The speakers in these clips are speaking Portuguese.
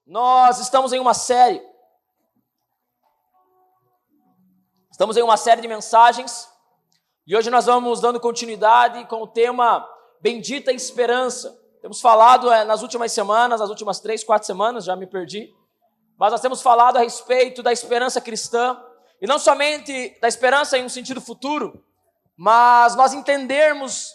Nós estamos em uma série. Estamos em uma série de mensagens. E hoje nós vamos dando continuidade com o tema Bendita Esperança. Temos falado nas últimas semanas, nas últimas 3, 4 semanas, já me perdi. Mas nós temos falado a respeito da esperança cristã. E não somente da esperança em um sentido futuro, mas nós entendermos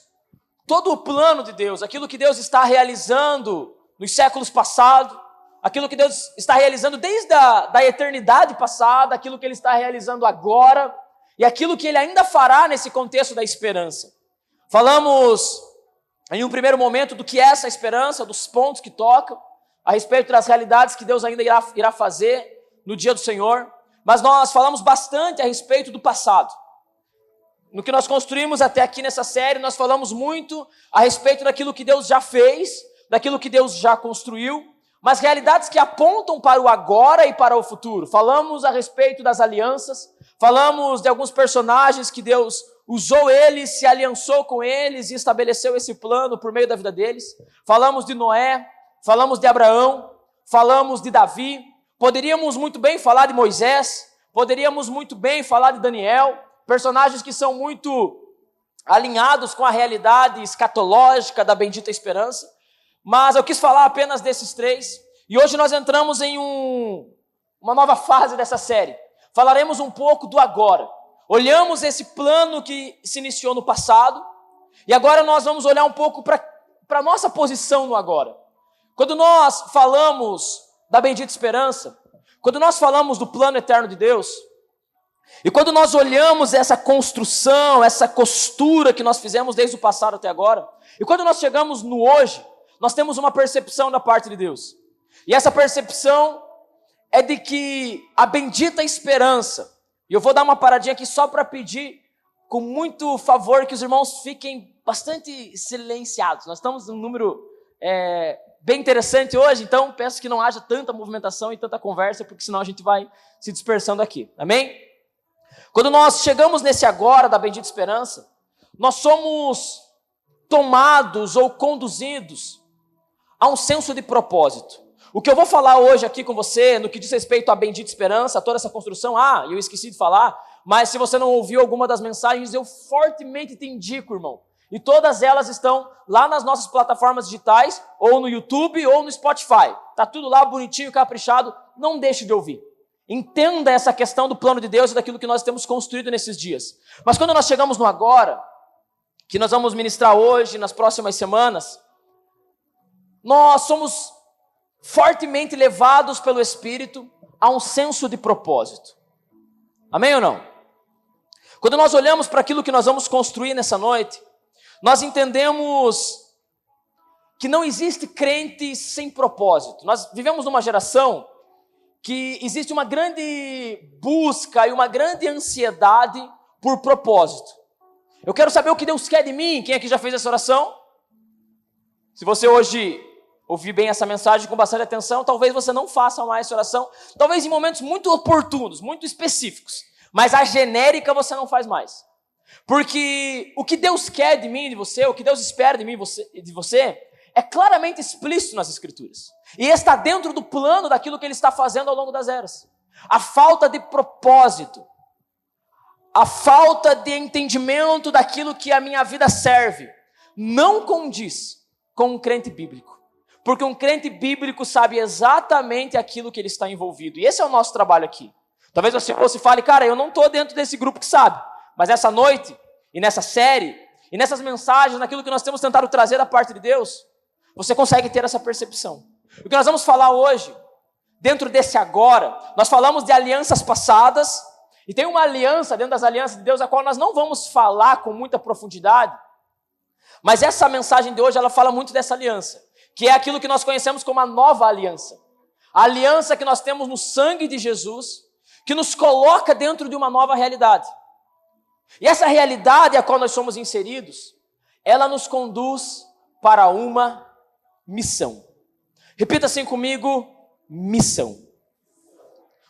todo o plano de Deus, aquilo que Deus está realizando nos séculos passados, aquilo que Deus está realizando desde a eternidade passada, aquilo que Ele está realizando agora, e aquilo que Ele ainda fará nesse contexto da esperança. Falamos em um primeiro momento do que é essa esperança, dos pontos que tocam, a respeito das realidades que Deus ainda irá fazer no dia do Senhor, mas nós falamos bastante a respeito do passado. No que nós construímos até aqui nessa série, nós falamos muito a respeito daquilo que Deus já fez, daquilo que Deus já construiu, mas realidades que apontam para o agora e para o futuro. Falamos a respeito das alianças, falamos de alguns personagens que Deus usou eles, se aliançou com eles e estabeleceu esse plano por meio da vida deles. Falamos de Noé, falamos de Abraão, falamos de Davi. Poderíamos muito bem falar de Moisés, poderíamos muito bem falar de Daniel, personagens que são muito alinhados com a realidade escatológica da bendita esperança. Mas eu quis falar apenas desses três, e hoje nós entramos em uma nova fase dessa série. Falaremos um pouco do agora. Olhamos esse plano que se iniciou no passado, e agora nós vamos olhar um pouco para a nossa posição no agora. Quando nós falamos da bendita esperança, quando nós falamos do plano eterno de Deus, e quando nós olhamos essa construção, essa costura que nós fizemos desde o passado até agora, e quando nós chegamos no hoje, nós temos uma percepção da parte de Deus. E essa percepção é de que a bendita esperança, e eu vou dar uma paradinha aqui só para pedir com muito favor que os irmãos fiquem bastante silenciados. Nós estamos num número bem interessante hoje, então peço que não haja tanta movimentação e tanta conversa, porque senão a gente vai se dispersando aqui. Amém? Quando nós chegamos nesse agora da bendita esperança, nós somos tomados ou conduzidos a um senso de propósito. O que eu vou falar hoje aqui com você, no que diz respeito à bendita esperança, a toda essa construção, eu esqueci de falar, mas se você não ouviu alguma das mensagens, eu fortemente te indico, irmão. E todas elas estão lá nas nossas plataformas digitais, ou no YouTube, ou no Spotify. Tá tudo lá bonitinho, caprichado, não deixe de ouvir. Entenda essa questão do plano de Deus e daquilo que nós temos construído nesses dias. Mas quando nós chegamos no agora, que nós vamos ministrar hoje, nas próximas semanas, nós somos fortemente levados pelo Espírito a um senso de propósito. Amém ou não? Quando nós olhamos para aquilo que nós vamos construir nessa noite, nós entendemos que não existe crente sem propósito. Nós vivemos numa geração que existe uma grande busca e uma grande ansiedade por propósito. Eu quero saber o que Deus quer de mim. Quem aqui já fez essa oração? Se você hoje ouvir bem essa mensagem com bastante atenção, talvez você não faça mais essa oração, talvez em momentos muito oportunos, muito específicos, mas a genérica você não faz mais. Porque o que Deus quer de mim e de você, o que Deus espera de mim e de você, é claramente explícito nas Escrituras. E está dentro do plano daquilo que Ele está fazendo ao longo das eras. A falta de propósito, a falta de entendimento daquilo que a minha vida serve, não condiz com um crente bíblico. Porque um crente bíblico sabe exatamente aquilo que ele está envolvido. E esse é o nosso trabalho aqui. Talvez você fale, cara, eu não estou dentro desse grupo que sabe. Mas essa noite, e nessa série, e nessas mensagens, naquilo que nós temos tentado trazer da parte de Deus, você consegue ter essa percepção. O que nós vamos falar hoje, dentro desse agora, nós falamos de alianças passadas, e tem uma aliança dentro das alianças de Deus, a qual nós não vamos falar com muita profundidade, mas essa mensagem de hoje, ela fala muito dessa aliança, que é aquilo que nós conhecemos como a nova aliança. A aliança que nós temos no sangue de Jesus, que nos coloca dentro de uma nova realidade. E essa realidade a qual nós somos inseridos, ela nos conduz para uma missão. Repita assim comigo, missão.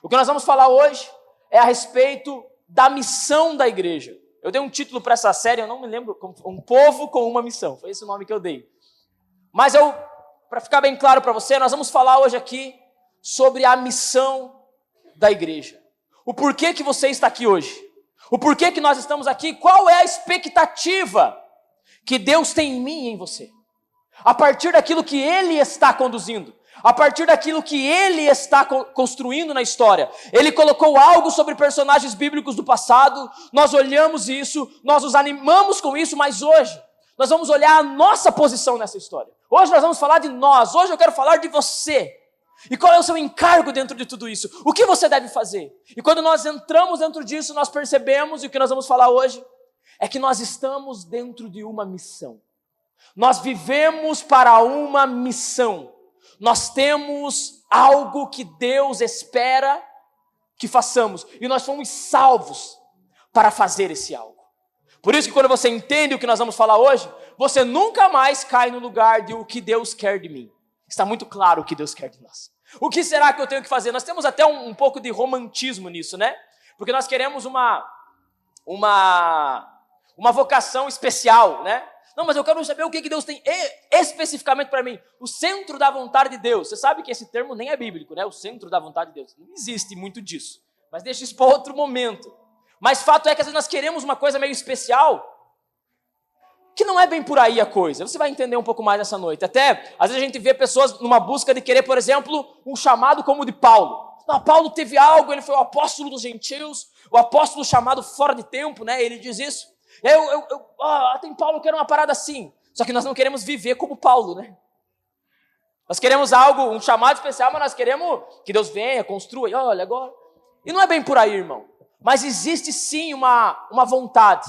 O que nós vamos falar hoje é a respeito da missão da igreja. Eu dei um título para essa série, eu não me lembro, Um Povo com uma Missão, foi esse o nome que eu dei. Mas para ficar bem claro para você, nós vamos falar hoje aqui sobre a missão da igreja. O porquê que você está aqui hoje. O porquê que nós estamos aqui. Qual é a expectativa que Deus tem em mim e em você. A partir daquilo que Ele está conduzindo. A partir daquilo que Ele está construindo na história. Ele colocou algo sobre personagens bíblicos do passado. Nós olhamos isso. Nós nos animamos com isso. Mas hoje nós vamos olhar a nossa posição nessa história. Hoje nós vamos falar de nós. Hoje eu quero falar de você. E qual é o seu encargo dentro de tudo isso? O que você deve fazer? E quando nós entramos dentro disso, nós percebemos, e o que nós vamos falar hoje, é que nós estamos dentro de uma missão. Nós vivemos para uma missão. Nós temos algo que Deus espera que façamos. E nós fomos salvos para fazer esse algo. Por isso que quando você entende o que nós vamos falar hoje, você nunca mais cai no lugar de o que Deus quer de mim. Está muito claro o que Deus quer de nós. O que será que eu tenho que fazer? Nós temos até um pouco de romantismo nisso, né? Porque nós queremos uma vocação especial, né? Não, mas eu quero saber o que Deus tem especificamente para mim. O centro da vontade de Deus. Você sabe que esse termo nem é bíblico, né? O centro da vontade de Deus. Não existe muito disso. Mas deixa isso para outro momento. Mas fato é que às vezes nós queremos uma coisa meio especial, que não é bem por aí a coisa. Você vai entender um pouco mais essa noite. Até, às vezes a gente vê pessoas numa busca de querer, por exemplo, um chamado como o de Paulo. Não, Paulo teve algo, ele foi o apóstolo dos gentios, o apóstolo chamado fora de tempo, né? Ele diz isso. E aí tem Paulo, eu quero uma parada assim. Só que nós não queremos viver como Paulo, né? Nós queremos algo, um chamado especial, mas nós queremos que Deus venha, construa, e olha agora. E não é bem por aí, irmão. Mas existe sim uma vontade.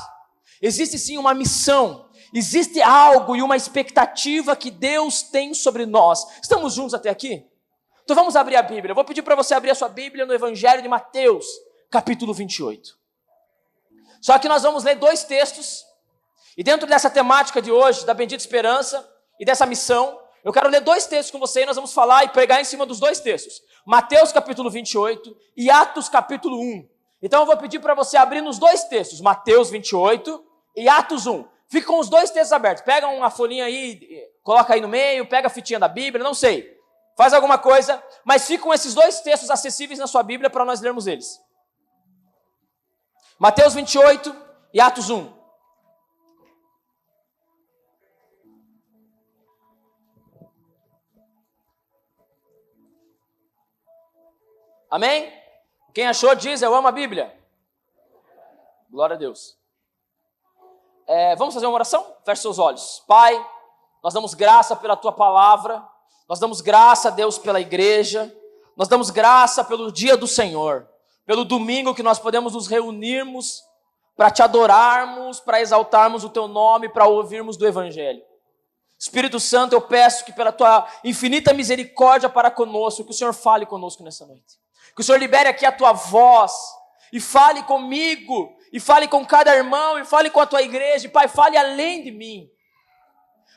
Existe sim uma missão. Existe algo e uma expectativa que Deus tem sobre nós. Estamos juntos até aqui? Então vamos abrir a Bíblia. Eu vou pedir para você abrir a sua Bíblia no Evangelho de Mateus, capítulo 28. Só que nós vamos ler 2 textos. E dentro dessa temática de hoje, da bendita esperança e dessa missão, eu quero ler 2 textos com você e nós vamos falar e pregar em cima dos 2 textos. Mateus, capítulo 28 e Atos, capítulo 1. Então eu vou pedir para você abrir nos 2 textos, Mateus 28 e Atos 1. Fica com os 2 textos abertos. Pega uma folhinha aí, coloca aí no meio, pega a fitinha da Bíblia, não sei. Faz alguma coisa, mas fica com esses 2 textos acessíveis na sua Bíblia para nós lermos eles. Mateus 28 e Atos 1. Amém? Quem achou diz, eu amo a Bíblia. Glória a Deus. Vamos fazer uma oração? Feche seus olhos. Pai, nós damos graça pela Tua palavra. Nós damos graça, a Deus, pela igreja. Nós damos graça pelo dia do Senhor. Pelo domingo que nós podemos nos reunirmos para Te adorarmos, para exaltarmos o Teu nome, para ouvirmos do Evangelho. Espírito Santo, eu peço que pela Tua infinita misericórdia para conosco, que o Senhor fale conosco nessa noite. Que o Senhor libere aqui a Tua voz e fale comigo, e fale com cada irmão, e fale com a Tua igreja. E, Pai, fale além de mim.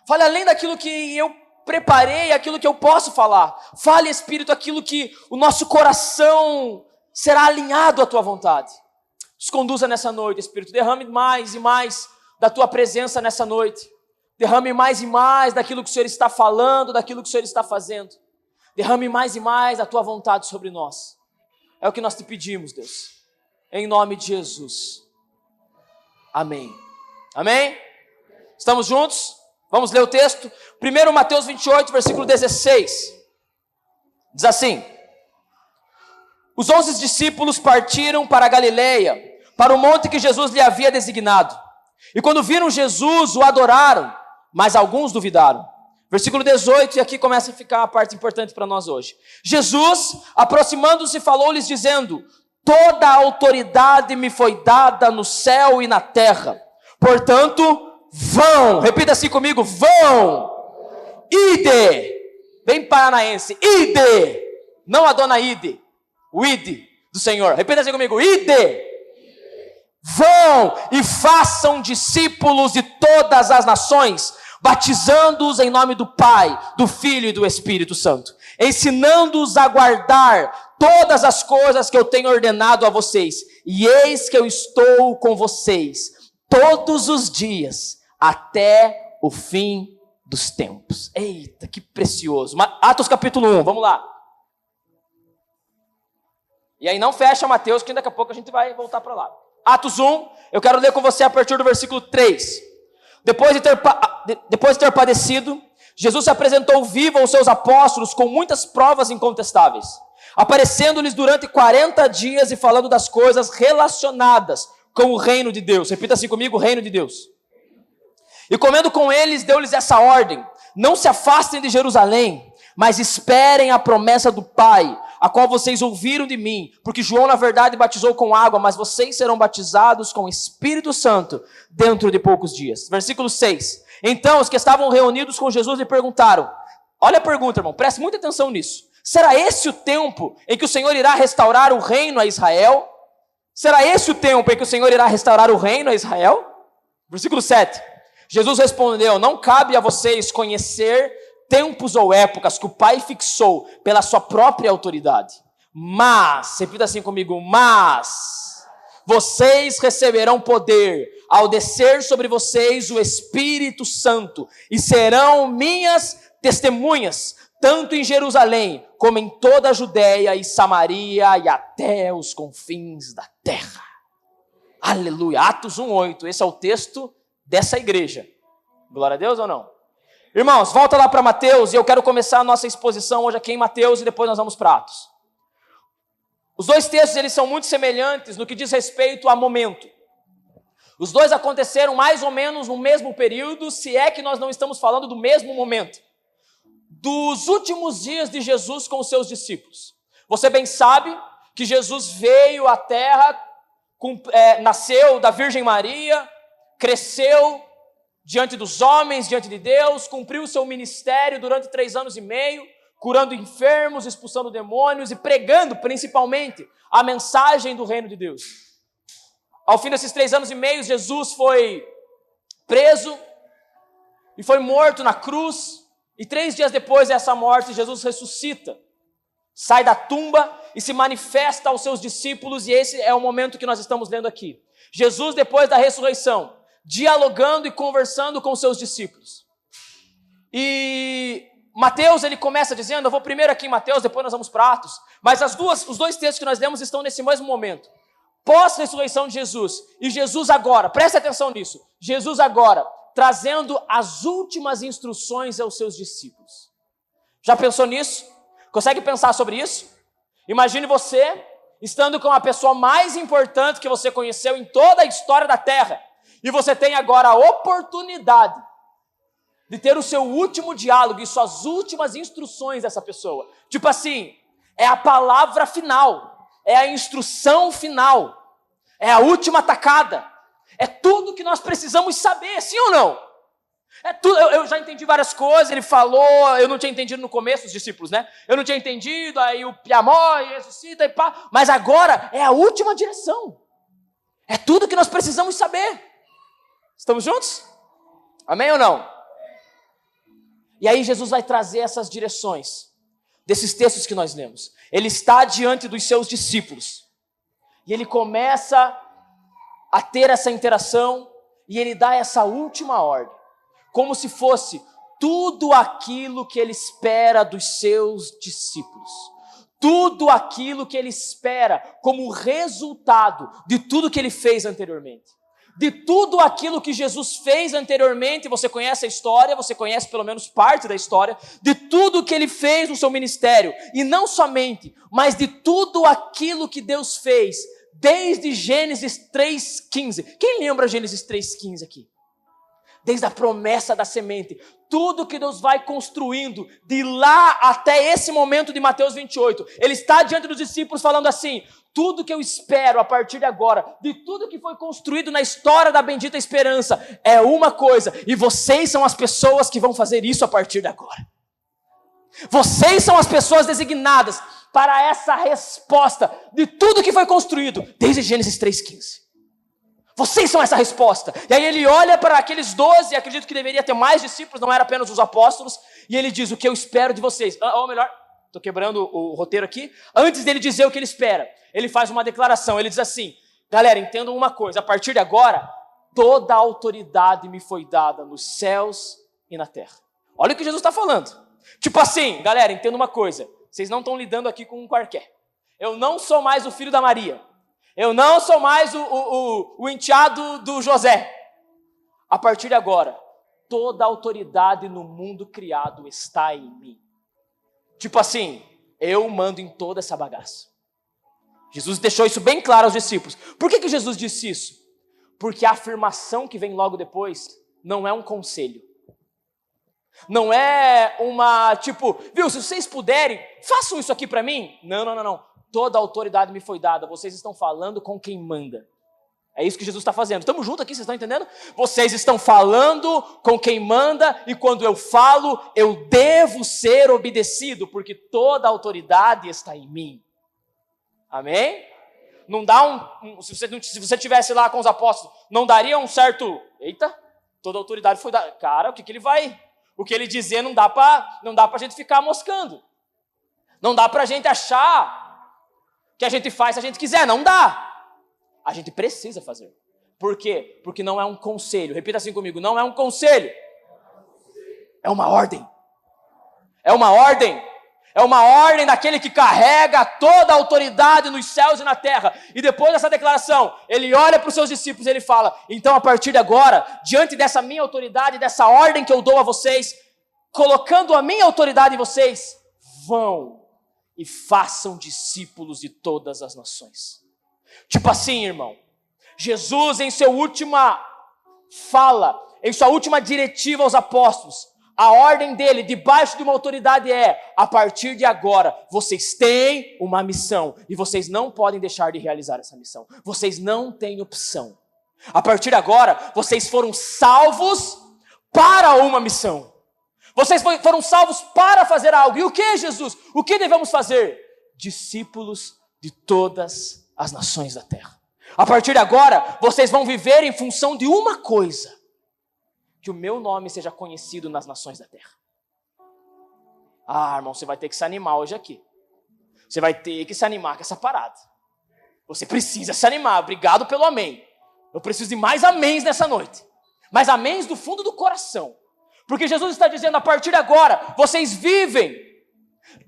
Fale além daquilo que eu preparei, aquilo que eu posso falar. Fale, Espírito, aquilo que o nosso coração será alinhado à Tua vontade. Nos conduza nessa noite, Espírito. Derrame mais e mais da Tua presença nessa noite. Derrame mais e mais daquilo que o Senhor está falando, daquilo que o Senhor está fazendo. Derrame mais e mais a Tua vontade sobre nós. É o que nós Te pedimos, Deus. Em nome de Jesus. Amém. Amém? Estamos juntos? Vamos ler o texto? Primeiro Mateus 28, versículo 16. Diz assim: Os 11 discípulos partiram para a Galileia, para o monte que Jesus lhe havia designado. E quando viram Jesus, o adoraram, mas alguns duvidaram. Versículo 18, e aqui começa a ficar a parte importante para nós hoje. Jesus, aproximando-se, falou-lhes dizendo: Toda a autoridade me foi dada no céu e na terra. Portanto, vão. Repita assim comigo: vão. Ide. Bem paranaense. Ide. Não a dona Ide. O ide do Senhor. Repita assim comigo: ide. Vão e façam discípulos de todas as nações, batizando-os em nome do Pai, do Filho e do Espírito Santo, ensinando-os a guardar todas as coisas que eu tenho ordenado a vocês. E eis que eu estou com vocês todos os dias, até o fim dos tempos. Eita, que precioso. Atos capítulo 1, vamos lá. E aí não fecha Mateus, que daqui a pouco a gente vai voltar para lá. Atos 1, eu quero ler com você a partir do versículo 3. Depois de ter padecido, Jesus se apresentou vivo aos seus apóstolos com muitas provas incontestáveis, aparecendo-lhes durante 40 dias e falando das coisas relacionadas com o reino de Deus. Repita assim comigo, o reino de Deus. E comendo com eles, deu-lhes essa ordem: não se afastem de Jerusalém, mas esperem a promessa do Pai, a qual vocês ouviram de mim, porque João na verdade batizou com água, mas vocês serão batizados com o Espírito Santo dentro de poucos dias. Versículo 6. Então os que estavam reunidos com Jesus lhe perguntaram, olha a pergunta, irmão, preste muita atenção nisso: será esse o tempo em que o Senhor irá restaurar o reino a Israel? Será esse o tempo em que o Senhor irá restaurar o reino a Israel? Versículo 7. Jesus respondeu: não cabe a vocês conhecer tempos ou épocas que o Pai fixou pela sua própria autoridade. Mas, repita assim comigo, mas vocês receberão poder ao descer sobre vocês o Espírito Santo e serão minhas testemunhas, tanto em Jerusalém como em toda a Judéia e Samaria e até os confins da terra. Aleluia. Atos 1:8, esse é o texto dessa igreja. Glória a Deus ou não? Irmãos, volta lá para Mateus e eu quero começar a nossa exposição hoje aqui em Mateus e depois nós vamos para Atos. Os dois textos eles são muito semelhantes no que diz respeito a momento. Os dois aconteceram mais ou menos no mesmo período, se é que nós não estamos falando do mesmo momento. Dos últimos dias de Jesus com os seus discípulos. Você bem sabe que Jesus veio à terra, nasceu da Virgem Maria, cresceu diante dos homens, diante de Deus, cumpriu o seu ministério durante 3 anos e meio, curando enfermos, expulsando demônios e pregando principalmente a mensagem do reino de Deus. Ao fim desses 3 anos e meio, Jesus foi preso e foi morto na cruz, e 3 dias depois dessa morte, Jesus ressuscita, sai da tumba e se manifesta aos seus discípulos, e esse é o momento que nós estamos lendo aqui. Jesus, depois da ressurreição, dialogando e conversando com seus discípulos. E Mateus, ele começa dizendo, eu vou primeiro aqui em Mateus, depois nós vamos para Atos, mas os dois textos que nós lemos estão nesse mesmo momento. Pós-ressurreição de Jesus, e Jesus agora, preste atenção nisso, Jesus agora, trazendo as últimas instruções aos seus discípulos. Já pensou nisso? Consegue pensar sobre isso? Imagine você, estando com a pessoa mais importante que você conheceu em toda a história da Terra, e você tem agora a oportunidade de ter o seu último diálogo e suas últimas instruções dessa pessoa. Tipo assim, é a palavra final, é a instrução final, é a última tacada, é tudo que nós precisamos saber, sim ou não? É tudo. Eu já entendi várias coisas, ele falou, eu não tinha entendido no começo, os discípulos, né? Eu não tinha entendido, aí o Piamó ressuscita e pá, mas agora é a última direção, é tudo que nós precisamos saber. Estamos juntos? Amém ou não? E aí Jesus vai trazer essas direções desses textos que nós lemos. Ele está diante dos seus discípulos e ele começa a ter essa interação e ele dá essa última ordem, como se fosse tudo aquilo que ele espera dos seus discípulos. Tudo aquilo que ele espera como resultado de tudo que ele fez anteriormente. De tudo aquilo que Jesus fez anteriormente, você conhece a história, você conhece pelo menos parte da história, de tudo que ele fez no seu ministério, e não somente, mas de tudo aquilo que Deus fez, desde Gênesis 3,15. Quem lembra Gênesis 3,15 aqui? Desde a promessa da semente, tudo que Deus vai construindo, de lá até esse momento de Mateus 28, ele está diante dos discípulos falando assim, tudo que eu espero a partir de agora, de tudo que foi construído na história da bendita esperança, é uma coisa, e vocês são as pessoas que vão fazer isso a partir de agora. Vocês são as pessoas designadas para essa resposta de tudo que foi construído, desde Gênesis 3,15. Vocês são essa resposta. E aí ele olha para aqueles 12, acredito que deveria ter mais discípulos, não era apenas os apóstolos, e ele diz, o que eu espero de vocês, ou melhor, estou quebrando o roteiro aqui, antes dele dizer o que ele espera, ele faz uma declaração, ele diz assim, galera, entendam uma coisa, a partir de agora, toda a autoridade me foi dada nos céus e na terra. Olha o que Jesus está falando. Tipo assim, galera, entenda uma coisa, vocês não estão lidando aqui com um qualquer. Eu não sou mais o filho da Maria. Eu não sou mais o enteado do José. A partir de agora, toda a autoridade no mundo criado está em mim. Tipo assim, eu mando em toda essa bagaça. Jesus deixou isso bem claro aos discípulos. Por que Jesus disse isso? Porque a afirmação que vem logo depois não é um conselho. Não é uma, tipo, viu, se vocês puderem, façam isso aqui para mim. Não. Toda a autoridade me foi dada. Vocês estão falando com quem manda. É isso que Jesus está fazendo. Estamos juntos aqui, vocês estão entendendo? Vocês estão falando com quem manda, e quando eu falo, eu devo ser obedecido, porque toda a autoridade está em mim. Amém? Não dá se você estivesse lá com os apóstolos, não daria um certo, eita, toda a autoridade foi dada. Cara, o que ele dizer não dá para a gente ficar moscando. Não dá para a gente achar que a gente faz se a gente quiser, não dá. A gente precisa fazer. Por quê? Porque não é um conselho. Repita assim comigo, não é um conselho. É uma ordem. É uma ordem. É uma ordem daquele que carrega toda a autoridade nos céus e na terra. E depois dessa declaração, ele olha para os seus discípulos e ele fala, então a partir de agora, diante dessa minha autoridade, dessa ordem que eu dou a vocês, colocando a minha autoridade em vocês, vão e façam discípulos de todas as nações. Tipo assim, irmão, Jesus em sua última fala, em sua última diretiva aos apóstolos, a ordem dele, debaixo de uma autoridade é, a partir de agora, vocês têm uma missão, e vocês não podem deixar de realizar essa missão. Vocês não têm opção. A partir de agora, vocês foram salvos para uma missão. Vocês foram salvos para fazer algo. E o que, Jesus? O que devemos fazer? Discípulos de todas as nações da terra. A partir de agora, vocês vão viver em função de uma coisa: que o meu nome seja conhecido nas nações da terra. Ah, irmão, você vai ter que se animar hoje aqui. Você vai ter que se animar com essa parada. Você precisa se animar. Obrigado pelo amém. Eu preciso de mais améns nessa noite. Mais améns do fundo do coração. Porque Jesus está dizendo, a partir de agora, vocês vivem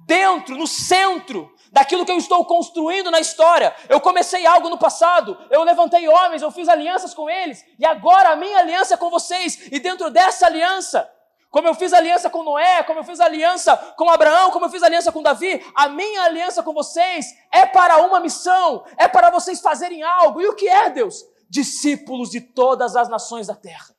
dentro, no centro daquilo que eu estou construindo na história. Eu comecei algo no passado, eu levantei homens, eu fiz alianças com eles, e agora a minha aliança é com vocês. E dentro dessa aliança, como eu fiz aliança com Noé, como eu fiz aliança com Abraão, como eu fiz aliança com Davi, a minha aliança com vocês é para uma missão, é para vocês fazerem algo. E o que é, Deus? Discípulos de todas as nações da terra.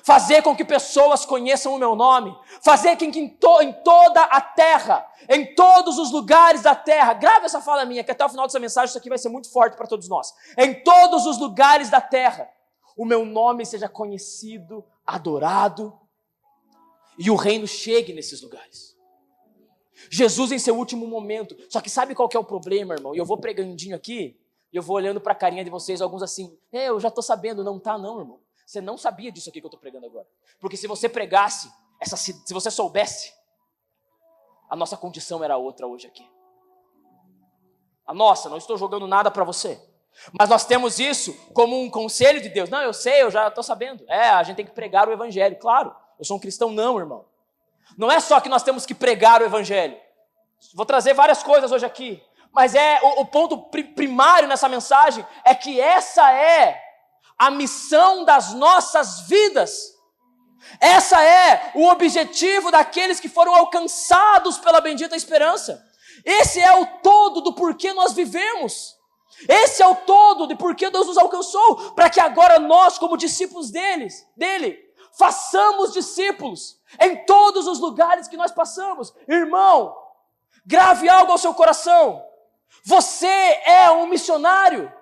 Fazer com que pessoas conheçam o meu nome, fazer com que em toda a terra, em todos os lugares da terra, grave essa fala minha, que até o final dessa mensagem isso aqui vai ser muito forte para todos nós, em todos os lugares da terra, o meu nome seja conhecido, adorado, e o reino chegue nesses lugares. Jesus em seu último momento, só que sabe qual que é o problema, irmão? E eu vou pregandinho aqui, e eu vou olhando para a carinha de vocês, alguns assim, eu já estou sabendo, não tá não, irmão. Você não sabia disso aqui que eu estou pregando agora. Porque se você pregasse, se você soubesse, a nossa condição era outra hoje aqui. A nossa, não estou jogando nada para você. Mas nós temos isso como um conselho de Deus. Não, eu sei, eu já estou sabendo. A gente tem que pregar o evangelho. Claro, eu sou um cristão não, irmão. Não é só que nós temos que pregar o evangelho. Vou trazer várias coisas hoje aqui. Mas o ponto primário nessa mensagem é que essa é a missão das nossas vidas. Essa é o objetivo daqueles que foram alcançados pela bendita esperança. Esse é o todo do porquê nós vivemos. Esse é o todo de porquê Deus nos alcançou, para que agora nós, como discípulos dele, façamos discípulos em todos os lugares que nós passamos. Irmão, grave algo ao seu coração. Você é um missionário.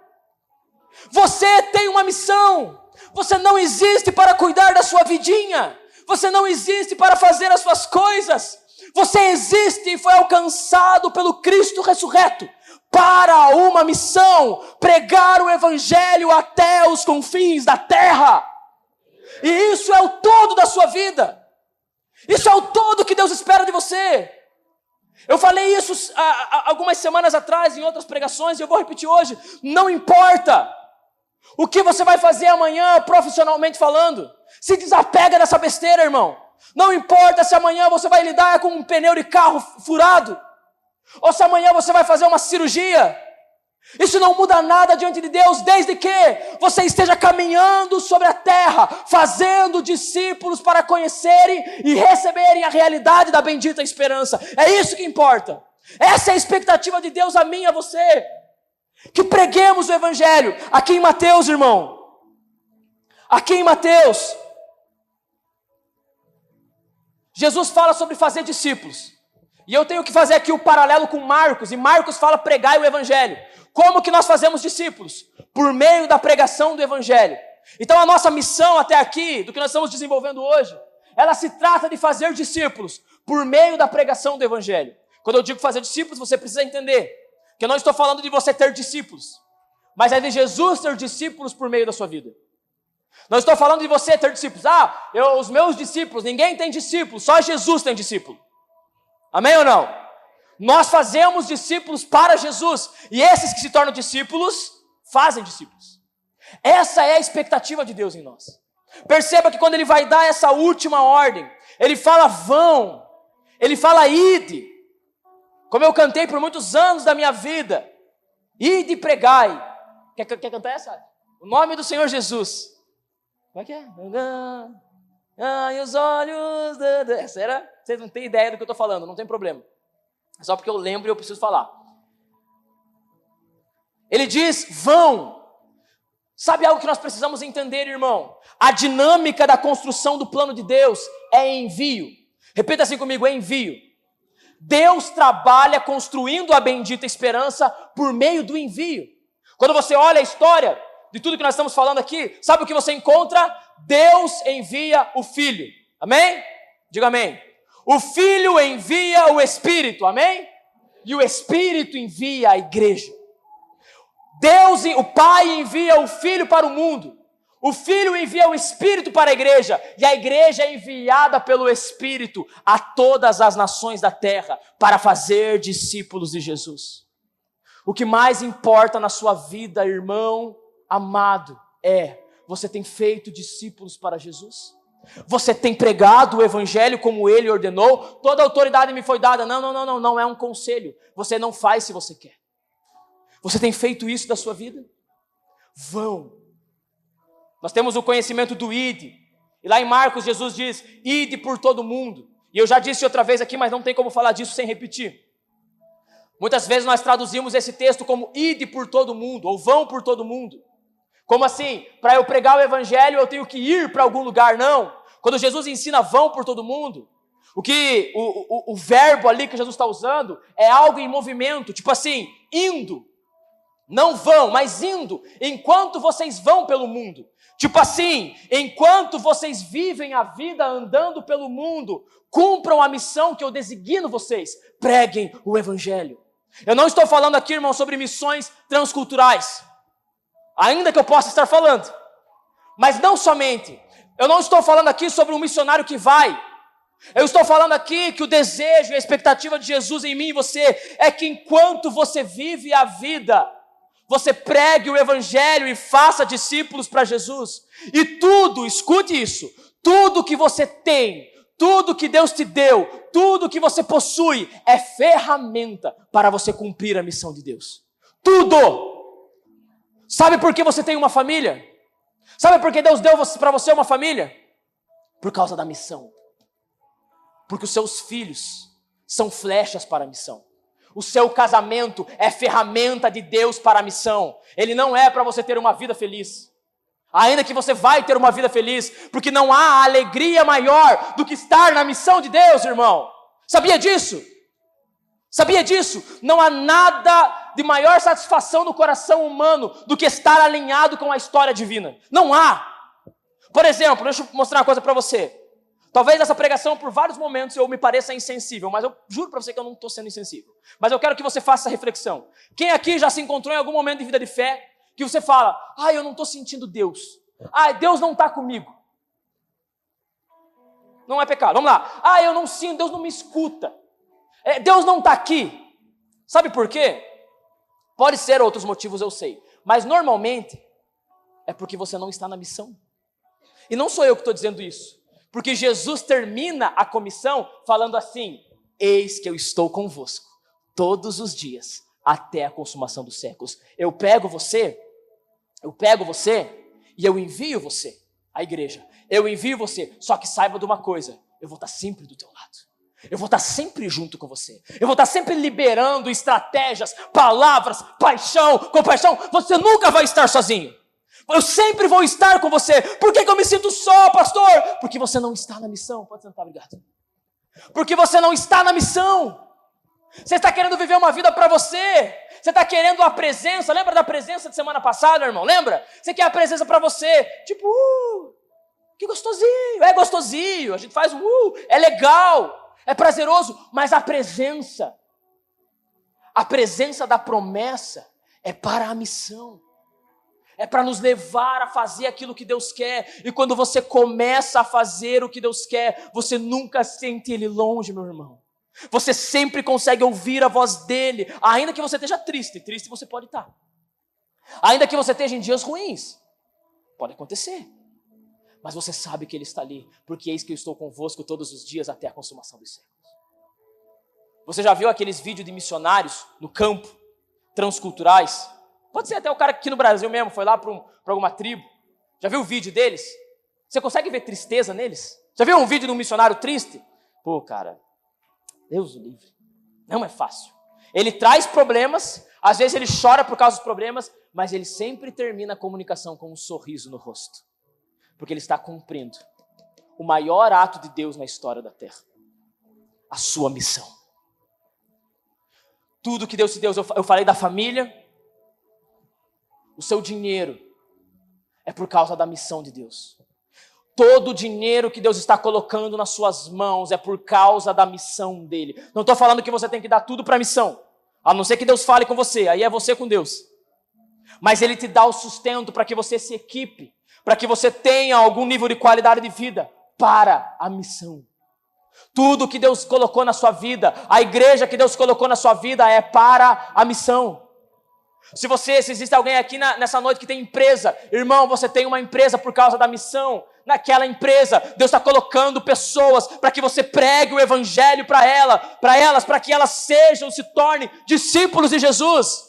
Você tem uma missão. Você não existe para cuidar da sua vidinha. Você não existe para fazer as suas coisas. Você existe e foi alcançado pelo Cristo ressurreto para uma missão: pregar o evangelho até os confins da terra. E isso é o todo da sua vida. Isso é o todo que Deus espera de você. Eu falei isso há algumas semanas atrás em outras pregações e eu vou repetir hoje. Não importa o que você vai fazer amanhã, profissionalmente falando. Se desapega dessa besteira, irmão. Não importa se amanhã você vai lidar com um pneu de carro furado. ou se amanhã você vai fazer uma cirurgia. Isso não muda nada diante de Deus, desde que você esteja caminhando sobre a terra, fazendo discípulos para conhecerem e receberem a realidade da bendita esperança. É isso que importa. Essa é a expectativa de Deus a mim e a você. Que preguemos o Evangelho. Aqui em Mateus, irmão. Aqui em Mateus, Jesus fala sobre fazer discípulos. E eu tenho que fazer aqui o paralelo com Marcos. E Marcos fala pregai o Evangelho. Como que nós fazemos discípulos? Por meio da pregação do Evangelho. Então a nossa missão até aqui, do que nós estamos desenvolvendo hoje, ela se trata de fazer discípulos por meio da pregação do Evangelho. Quando eu digo fazer discípulos, você precisa entender que eu não estou falando de você ter discípulos, mas é de Jesus ter discípulos por meio da sua vida. Não estou falando de você ter discípulos. Os meus discípulos, ninguém tem discípulos, só Jesus tem discípulo. Amém ou não? Nós fazemos discípulos para Jesus. E esses que se tornam discípulos, fazem discípulos. Essa é a expectativa de Deus em nós. Perceba que quando Ele vai dar essa última ordem, Ele fala vão, Ele fala ide. Como eu cantei por muitos anos da minha vida. Ide e pregai. Quer cantar essa? O nome do Senhor Jesus. Como é que é? E os olhos... Essa era... Vocês não têm ideia do que eu estou falando, não tem problema. É só porque eu lembro e eu preciso falar. Ele diz, vão. Sabe algo que nós precisamos entender, irmão? A dinâmica da construção do plano de Deus é envio. Repita assim comigo, é envio. Deus trabalha construindo a bendita esperança por meio do envio. Quando você olha a história de tudo que nós estamos falando aqui, sabe o que você encontra? Deus envia o Filho. Amém? Diga amém. O Filho envia o Espírito, amém? E o Espírito envia a igreja. O Pai envia o Filho para o mundo. O Filho envia o Espírito para a igreja. E a igreja é enviada pelo Espírito a todas as nações da terra para fazer discípulos de Jesus. O que mais importa na sua vida, irmão amado, você tem feito discípulos para Jesus? Você tem pregado o Evangelho como Ele ordenou? Toda a autoridade me foi dada. Não é um conselho. Você não faz se você quer. Você tem feito isso da sua vida? Vão. Nós temos o conhecimento do ide. E lá em Marcos, Jesus diz, ide por todo mundo. E eu já disse outra vez aqui, mas não tem como falar disso sem repetir. Muitas vezes nós traduzimos esse texto como ide por todo mundo, ou vão por todo mundo. Como assim? Para eu pregar o Evangelho eu tenho que ir para algum lugar? Não. Quando Jesus ensina vão por todo mundo, o verbo ali que Jesus está usando é algo em movimento, tipo assim, indo. Não vão, mas indo, enquanto vocês vão pelo mundo. Tipo assim, enquanto vocês vivem a vida andando pelo mundo, cumpram a missão que eu designo vocês, preguem o Evangelho. Eu não estou falando aqui, irmão, sobre missões transculturais. Ainda que eu possa estar falando, mas não somente. Eu não estou falando aqui sobre um missionário que vai. Eu estou falando aqui que o desejo e a expectativa de Jesus em mim e você é que enquanto você vive a vida, você pregue o Evangelho e faça discípulos para Jesus. E tudo, escute isso, tudo que você tem, tudo que Deus te deu, tudo que você possui é ferramenta para você cumprir a missão de Deus. Tudo! Sabe por que você tem uma família? Sabe por que Deus deu para você uma família? Por causa da missão. Porque os seus filhos são flechas para a missão. O seu casamento é ferramenta de Deus para a missão. Ele não é para você ter uma vida feliz. Ainda que você vai ter uma vida feliz, porque não há alegria maior do que estar na missão de Deus, irmão. Sabia disso? Sabia disso? Não há nada de maior satisfação no coração humano do que estar alinhado com a história divina. Não há. Por exemplo, deixa eu mostrar uma coisa para você. Talvez essa pregação, por vários momentos, eu me pareça insensível, mas eu juro para você que eu não estou sendo insensível. Mas eu quero que você faça essa reflexão. Quem aqui já se encontrou em algum momento de vida de fé, que você fala, eu não estou sentindo Deus. Deus não está comigo. Não é pecado. Vamos lá. Eu não sinto, Deus não me escuta. Deus não está aqui. Sabe por quê? Pode ser outros motivos, eu sei. Mas normalmente é porque você não está na missão. E não sou eu que estou dizendo isso. Porque Jesus termina a comissão falando assim, eis que eu estou convosco todos os dias, até a consumação dos séculos. Eu pego você e eu envio você à igreja. Eu envio você, só que saiba de uma coisa, eu vou estar sempre do teu lado. Eu vou estar sempre junto com você. Eu vou estar sempre liberando estratégias, palavras, paixão, compaixão. Você nunca vai estar sozinho. Eu sempre vou estar com você. Por que eu me sinto só, pastor? Porque você não está na missão. Pode sentar, obrigado. Porque você não está na missão. Você está querendo viver uma vida para você. Você está querendo a presença. Lembra da presença de semana passada, irmão? Lembra? Você quer a presença para você. Tipo, que gostosinho. É gostosinho. A gente faz é legal. É prazeroso. Mas a presença da promessa é para a missão. É para nos levar a fazer aquilo que Deus quer. E quando você começa a fazer o que Deus quer, você nunca sente Ele longe, meu irmão. Você sempre consegue ouvir a voz dEle, ainda que você esteja triste. Triste você pode estar. Ainda que você esteja em dias ruins. Pode acontecer. Mas você sabe que Ele está ali, porque eis que eu estou convosco todos os dias até a consumação dos séculos. Você já viu aqueles vídeos de missionários no campo, transculturais? Pode ser até o cara que aqui no Brasil mesmo foi lá para alguma tribo. Já viu o vídeo deles? Você consegue ver tristeza neles? Já viu um vídeo de um missionário triste? Pô, cara, Deus o livre. Não é fácil. Ele traz problemas, às vezes ele chora por causa dos problemas, mas ele sempre termina a comunicação com um sorriso no rosto. Porque ele está cumprindo o maior ato de Deus na história da terra. A sua missão. Tudo que Deus te deu, eu falei da família. O seu dinheiro é por causa da missão de Deus. Todo o dinheiro que Deus está colocando nas suas mãos é por causa da missão dele. Não estou falando que você tem que dar tudo para a missão. A não ser que Deus fale com você, aí é você com Deus. Mas Ele te dá o sustento para que você se equipe, para que você tenha algum nível de qualidade de vida para a missão. Tudo que Deus colocou na sua vida, a igreja que Deus colocou na sua vida é para a missão. Se existe alguém aqui nessa noite que tem empresa, irmão, você tem uma empresa por causa da missão. Naquela empresa, Deus está colocando pessoas para que você pregue o evangelho para elas, para que elas se tornem discípulos de Jesus.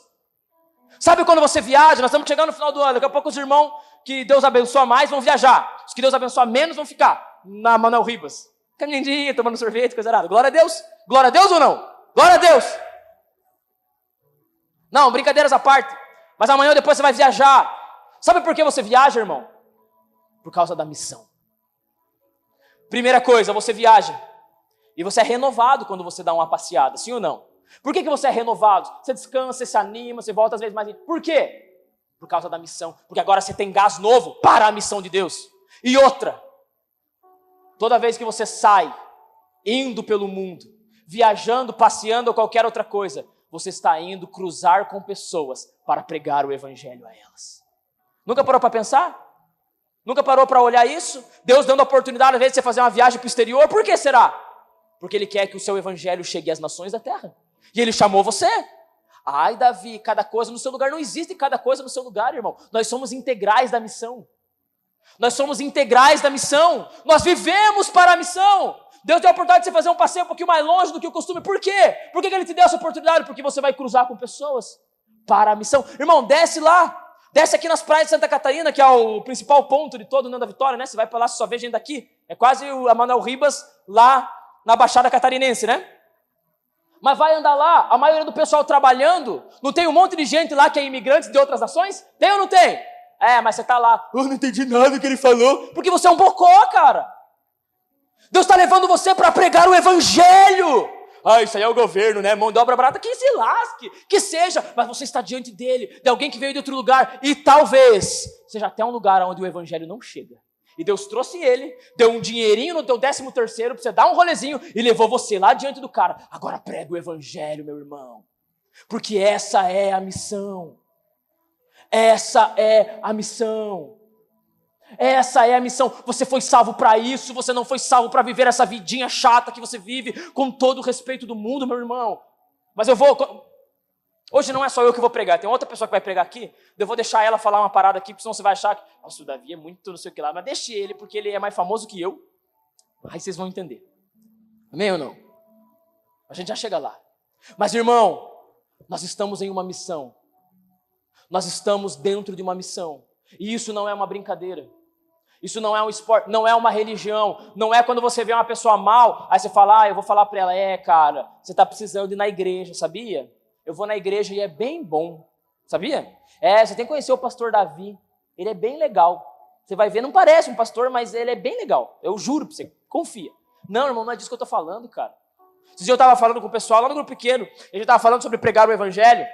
Sabe quando você viaja, nós estamos chegando no final do ano, daqui a pouco os irmãos que Deus abençoa mais vão viajar, os que Deus abençoa menos vão ficar na Manuel Ribas, caminhandinha, tomando sorvete, coisa errada. Glória a Deus ou não? Glória a Deus! Não, brincadeiras à parte. Mas amanhã ou depois você vai viajar. Sabe por que você viaja, irmão? Por causa da missão. Primeira coisa, você viaja. E você é renovado quando você dá uma passeada, sim ou não? Por que você é renovado? Você descansa, você se anima, você volta às vezes mais... Por quê? Por causa da missão. Porque agora você tem gás novo para a missão de Deus. E outra, toda vez que você sai, indo pelo mundo, viajando, passeando ou qualquer outra coisa, você está indo cruzar com pessoas para pregar o evangelho a elas. Nunca parou para pensar? Nunca parou para olhar isso? Deus dando a oportunidade, às vezes, de você fazer uma viagem para o exterior. Por que será? Porque Ele quer que o seu evangelho chegue às nações da terra. E Ele chamou você. Ai, Davi, cada coisa no seu lugar. Não existe cada coisa no seu lugar, irmão. Nós somos integrais da missão. Nós somos integrais da missão. Nós vivemos para a missão. Deus deu a oportunidade de você fazer um passeio um pouquinho mais longe do que o costume. Por quê? Por que Ele te deu essa oportunidade? Porque você vai cruzar com pessoas para a missão. Irmão, desce lá. Desce aqui nas praias de Santa Catarina, que é o principal ponto de todo o Nanda Vitória, né? Você vai para lá, você só vê gente daqui. É quase a Manuel Ribas lá na Baixada Catarinense, né? Mas vai andar lá, a maioria do pessoal trabalhando, não tem um monte de gente lá que é imigrante de outras nações? Tem ou não tem? É, mas você tá lá, eu não entendi nada do que ele falou, porque você é um bocó, cara. Deus está levando você para pregar o evangelho. Ah, isso aí é o governo, né? Mão de obra barata, que se lasque, que seja. Mas você está diante dele, de alguém que veio de outro lugar. E talvez seja até um lugar onde o evangelho não chega. E Deus trouxe ele, deu um dinheirinho no teu 13º para você dar um rolezinho e levou você lá diante do cara. Agora prega o evangelho, meu irmão. Porque essa é a missão. Essa é a missão. Essa é a missão. Você foi salvo para isso, você não foi salvo para viver essa vidinha chata que você vive, com todo o respeito do mundo, meu irmão. Mas hoje não é só eu que vou pregar, tem outra pessoa que vai pregar aqui, eu vou deixar ela falar uma parada aqui, porque senão você vai achar que, nossa, o Davi é muito não sei o que lá, mas deixe ele, porque ele é mais famoso que eu, aí vocês vão entender. Amém ou não? A gente já chega lá. Mas, irmão, nós estamos em uma missão. Nós estamos dentro de uma missão. E isso não é uma brincadeira. Isso não é um esporte, não é uma religião. Não é quando você vê uma pessoa mal, aí você fala, eu vou falar para ela, cara, você está precisando ir na igreja, sabia? Eu vou na igreja e é bem bom, sabia? Você tem que conhecer o pastor Davi, ele é bem legal. Você vai ver, não parece um pastor, mas ele é bem legal. Eu juro para você, confia. Não, irmão, não é disso que eu estou falando, cara. Esses dias eu estava falando com o pessoal lá no grupo pequeno, a gente estava falando sobre pregar o evangelho,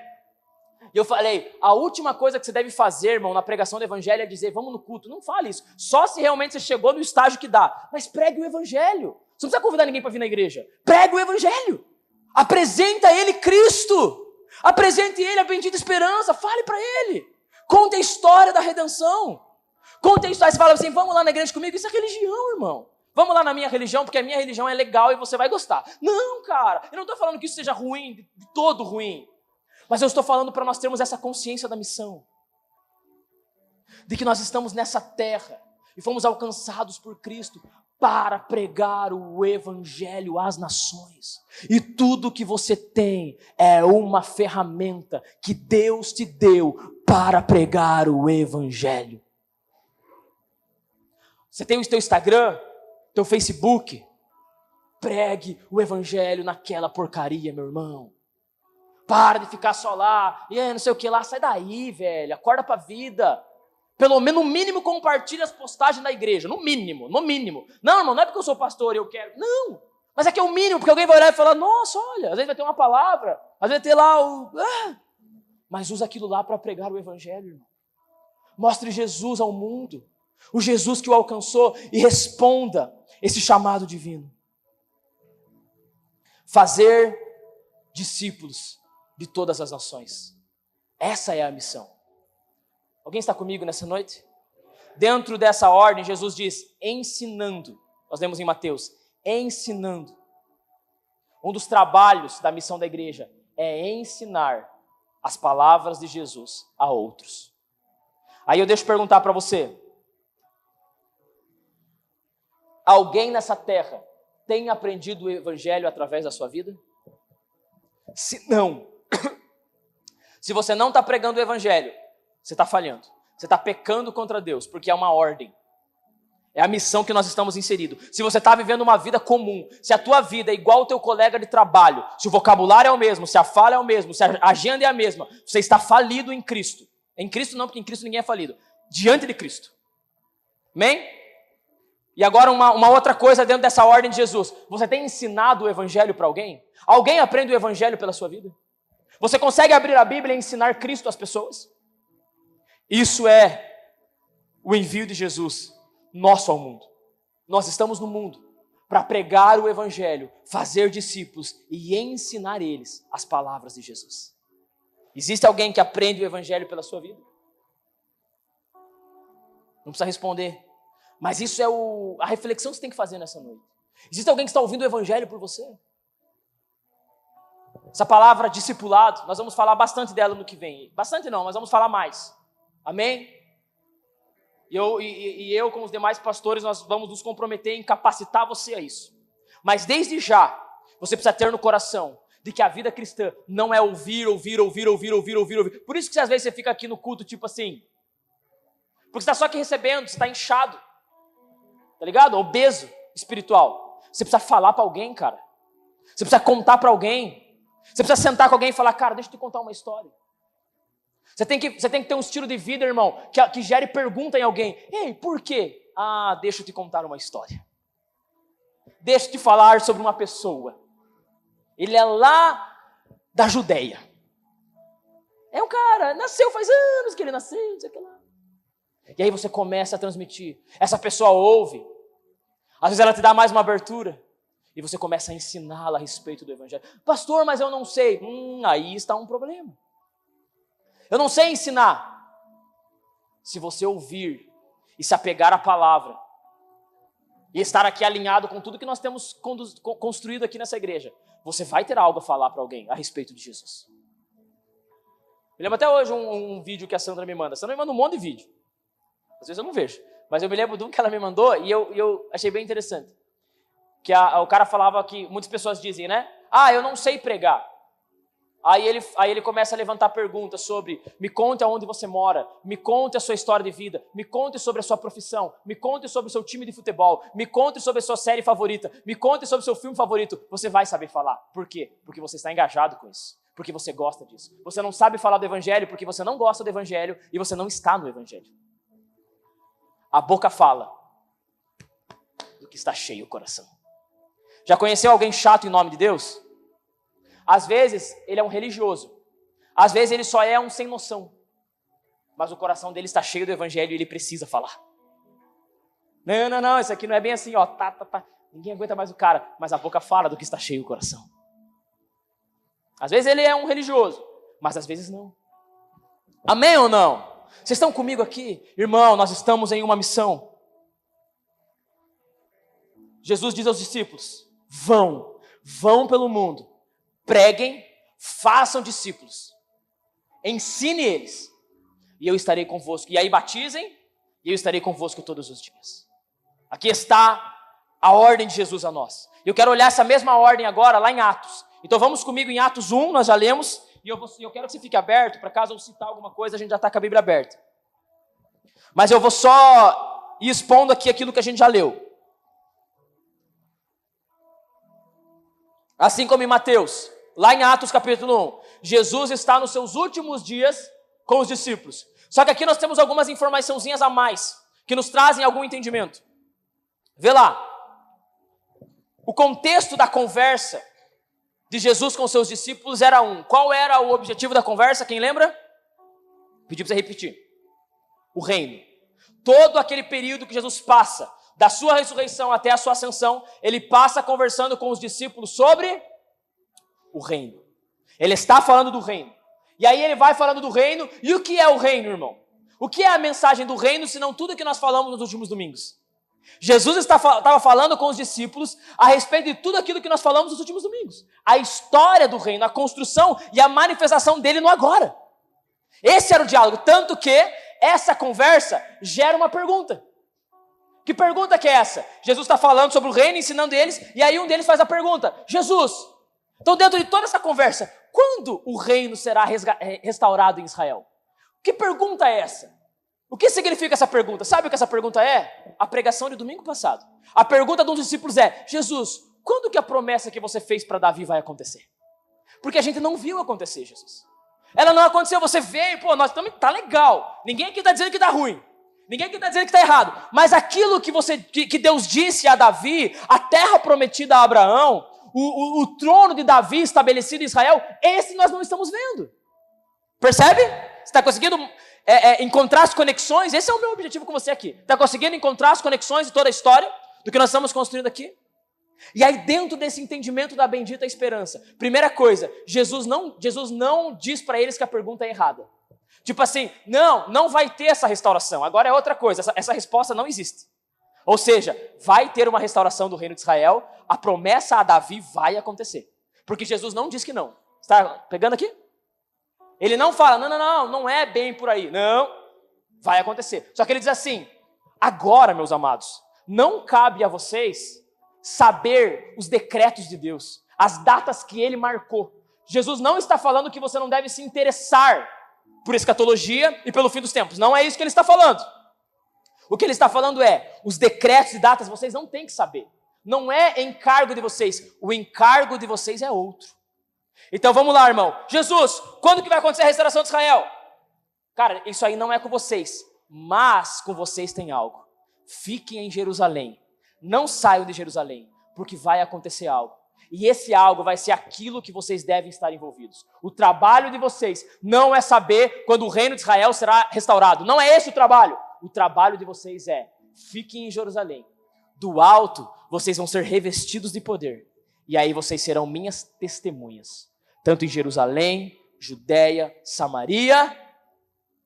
e eu falei, a última coisa que você deve fazer, irmão, na pregação do evangelho é dizer, vamos no culto. Não fale isso, só se realmente você chegou no estágio que dá. Mas pregue o evangelho. Você não precisa convidar ninguém para vir na igreja. Pregue o evangelho. Apresenta a ele Cristo. Apresente ele a bendita esperança. Fale para ele. Conte a história da redenção. Conte a história. Você fala assim, vamos lá na igreja comigo. Isso é religião, irmão. Vamos lá na minha religião, porque a minha religião é legal e você vai gostar. Não, cara. Eu não estou falando que isso seja ruim, de todo ruim. Mas eu estou falando para nós termos essa consciência da missão. De que nós estamos nessa terra e fomos alcançados por Cristo para pregar o evangelho às nações. E tudo que você tem é uma ferramenta que Deus te deu para pregar o evangelho. Você tem o teu Instagram, teu Facebook? Pregue o evangelho naquela porcaria, meu irmão. Para de ficar só lá, e não sei o que lá, sai daí, velho, acorda pra vida. Pelo menos, no mínimo, compartilha as postagens da igreja, no mínimo. Não, irmão, não é porque eu sou pastor e eu quero, não. Mas é que é o mínimo, porque alguém vai olhar e falar, nossa, olha, às vezes vai ter uma palavra, às vezes vai ter lá o... Mas usa aquilo lá para pregar o evangelho, irmão. Mostre Jesus ao mundo, o Jesus que o alcançou, e responda esse chamado divino. Fazer discípulos de todas as nações. Essa é a missão. Alguém está comigo nessa noite? Dentro dessa ordem, Jesus diz, ensinando. Nós lemos em Mateus, ensinando. Um dos trabalhos da missão da igreja é ensinar as palavras de Jesus a outros. Aí eu deixo perguntar para você. Alguém nessa terra tem aprendido o evangelho através da sua vida? Se não, se você não está pregando o evangelho, você está falhando. Você está pecando contra Deus, porque é uma ordem. É a missão que nós estamos inseridos. Se você está vivendo uma vida comum, se a tua vida é igual ao teu colega de trabalho, se o vocabulário é o mesmo, se a fala é o mesmo, se a agenda é a mesma, você está falido em Cristo. Em Cristo não, porque em Cristo ninguém é falido. Diante de Cristo. Amém? E agora uma outra coisa dentro dessa ordem de Jesus. Você tem ensinado o evangelho para alguém? Alguém aprende o evangelho pela sua vida? Você consegue abrir a Bíblia e ensinar Cristo às pessoas? Isso é o envio de Jesus, nosso ao mundo. Nós estamos no mundo para pregar o evangelho, fazer discípulos e ensinar eles as palavras de Jesus. Existe alguém que aprende o evangelho pela sua vida? Não precisa responder. Mas isso é a reflexão que você tem que fazer nessa noite. Existe alguém que está ouvindo o evangelho por você? Essa palavra discipulado, nós vamos falar bastante dela no que vem. Bastante não, mas vamos falar mais. Amém? E eu com os demais pastores, nós vamos nos comprometer em capacitar você a isso. Mas desde já, você precisa ter no coração de que a vida cristã não é ouvir. Por isso que às vezes você fica aqui no culto tipo assim, porque você está só aqui recebendo, você está inchado, tá ligado? Obeso espiritual. Você precisa falar para alguém, cara. Você precisa contar para alguém. Você precisa sentar com alguém e falar, cara, deixa eu te contar uma história. Você tem que ter um estilo de vida, irmão, que gere pergunta em alguém. Ei, por quê? Ah, deixa eu te contar uma história. Deixa eu te falar sobre uma pessoa. Ele é lá da Judeia. É um cara, nasceu faz anos que ele nasceu, não sei o que lá. E aí você começa a transmitir. Essa pessoa ouve. Às vezes ela te dá mais uma abertura. E você começa a ensiná-la a respeito do evangelho. Pastor, mas eu não sei. Aí está um problema. Eu não sei ensinar. Se você ouvir e se apegar à palavra e estar aqui alinhado com tudo que nós temos construído aqui nessa igreja, você vai ter algo a falar para alguém a respeito de Jesus. Eu lembro até hoje um vídeo que a Sandra me manda. A Sandra me manda um monte de vídeo. Às vezes eu não vejo. Mas eu me lembro de um que ela me mandou e eu achei bem interessante. Que o cara falava que muitas pessoas dizem, né? Ah, eu não sei pregar. Aí ele começa a levantar perguntas sobre: me conte aonde você mora, me conte a sua história de vida, me conte sobre a sua profissão, me conte sobre o seu time de futebol, me conte sobre a sua série favorita, me conte sobre o seu filme favorito. Você vai saber falar. Por quê? Porque você está engajado com isso, porque você gosta disso. Você não sabe falar do evangelho porque você não gosta do evangelho e você não está no evangelho. A boca fala do que está cheio o coração. Já conheceu alguém chato em nome de Deus? Às vezes, ele é um religioso. Às vezes, ele só é um sem noção. Mas o coração dele está cheio do evangelho e ele precisa falar. Não, isso aqui não é bem assim, ó. Tá. Ninguém aguenta mais o cara. Mas a boca fala do que está cheio o coração. Às vezes, ele é um religioso. Mas às vezes, não. Amém ou não? Vocês estão comigo aqui? Irmão, nós estamos em uma missão. Jesus diz aos discípulos: vão pelo mundo. Preguem, façam discípulos, ensine eles, e eu estarei convosco. E aí batizem, e eu estarei convosco todos os dias. Aqui está a ordem de Jesus a nós. Eu quero olhar essa mesma ordem agora lá em Atos. Então vamos comigo em Atos 1, nós já lemos, e eu quero que você fique aberto, para caso eu citar alguma coisa, a gente já está com a Bíblia aberta. Mas eu vou só ir expondo aqui aquilo que a gente já leu. Assim como em Mateus, lá em Atos capítulo 1, Jesus está nos seus últimos dias com os discípulos. Só que aqui nós temos algumas informaçãozinhas a mais, que nos trazem algum entendimento. Vê lá. O contexto da conversa de Jesus com seus discípulos era um. Qual era o objetivo da conversa? Quem lembra? Pedi para você repetir. O reino. Todo aquele período que Jesus passa, da sua ressurreição até a sua ascensão, ele passa conversando com os discípulos sobre o reino. Ele está falando do reino. E aí ele vai falando do reino. E o que é o reino, irmão? O que é a mensagem do reino, senão tudo que nós falamos nos últimos domingos? Jesus estava falando com os discípulos a respeito de tudo aquilo que nós falamos nos últimos domingos. A história do reino, a construção e a manifestação dele no agora. Esse era o diálogo. Tanto que essa conversa gera uma pergunta. Que pergunta que é essa? Jesus está falando sobre o reino, ensinando eles, e aí um deles faz a pergunta: Jesus, então dentro de toda essa conversa, quando o reino será restaurado em Israel? Que pergunta é essa? O que significa essa pergunta? Sabe o que essa pergunta é? A pregação de domingo passado. A pergunta dos discípulos é: Jesus, quando que a promessa que você fez para Davi vai acontecer? Porque a gente não viu acontecer, Jesus. Ela não aconteceu, você veio, nós estamos, tá legal. Ninguém aqui está dizendo que está ruim. Ninguém aqui está dizendo que está errado. Mas aquilo que Deus disse a Davi, a terra prometida a Abraão, o trono de Davi estabelecido em Israel, esse nós não estamos vendo. Percebe? Você está conseguindo encontrar as conexões? Esse é o meu objetivo com você aqui. Está conseguindo encontrar as conexões de toda a história do que nós estamos construindo aqui? E aí dentro desse entendimento da bendita esperança, primeira coisa, Jesus não diz para eles que a pergunta é errada. Tipo assim, não vai ter essa restauração. Agora é outra coisa, essa resposta não existe. Ou seja, vai ter uma restauração do reino de Israel, a promessa a Davi vai acontecer. Porque Jesus não diz que não. Está pegando aqui? Ele não fala, não é bem por aí. Não, vai acontecer. Só que ele diz assim: agora, meus amados, não cabe a vocês saber os decretos de Deus, as datas que ele marcou. Jesus não está falando que você não deve se interessar por escatologia e pelo fim dos tempos. Não é isso que ele está falando. O que ele está falando é, os decretos e datas vocês não têm que saber. Não é encargo de vocês. O encargo de vocês é outro. Então vamos lá, irmão. Jesus, quando que vai acontecer a restauração de Israel? Cara, isso aí não é com vocês. Mas com vocês tem algo. Fiquem em Jerusalém. Não saiam de Jerusalém, porque vai acontecer algo. E esse algo vai ser aquilo que vocês devem estar envolvidos. O trabalho de vocês não é saber quando o reino de Israel será restaurado. Não é esse o trabalho. O trabalho de vocês é: fiquem em Jerusalém. Do alto, vocês vão ser revestidos de poder. E aí vocês serão minhas testemunhas. Tanto em Jerusalém, Judeia, Samaria,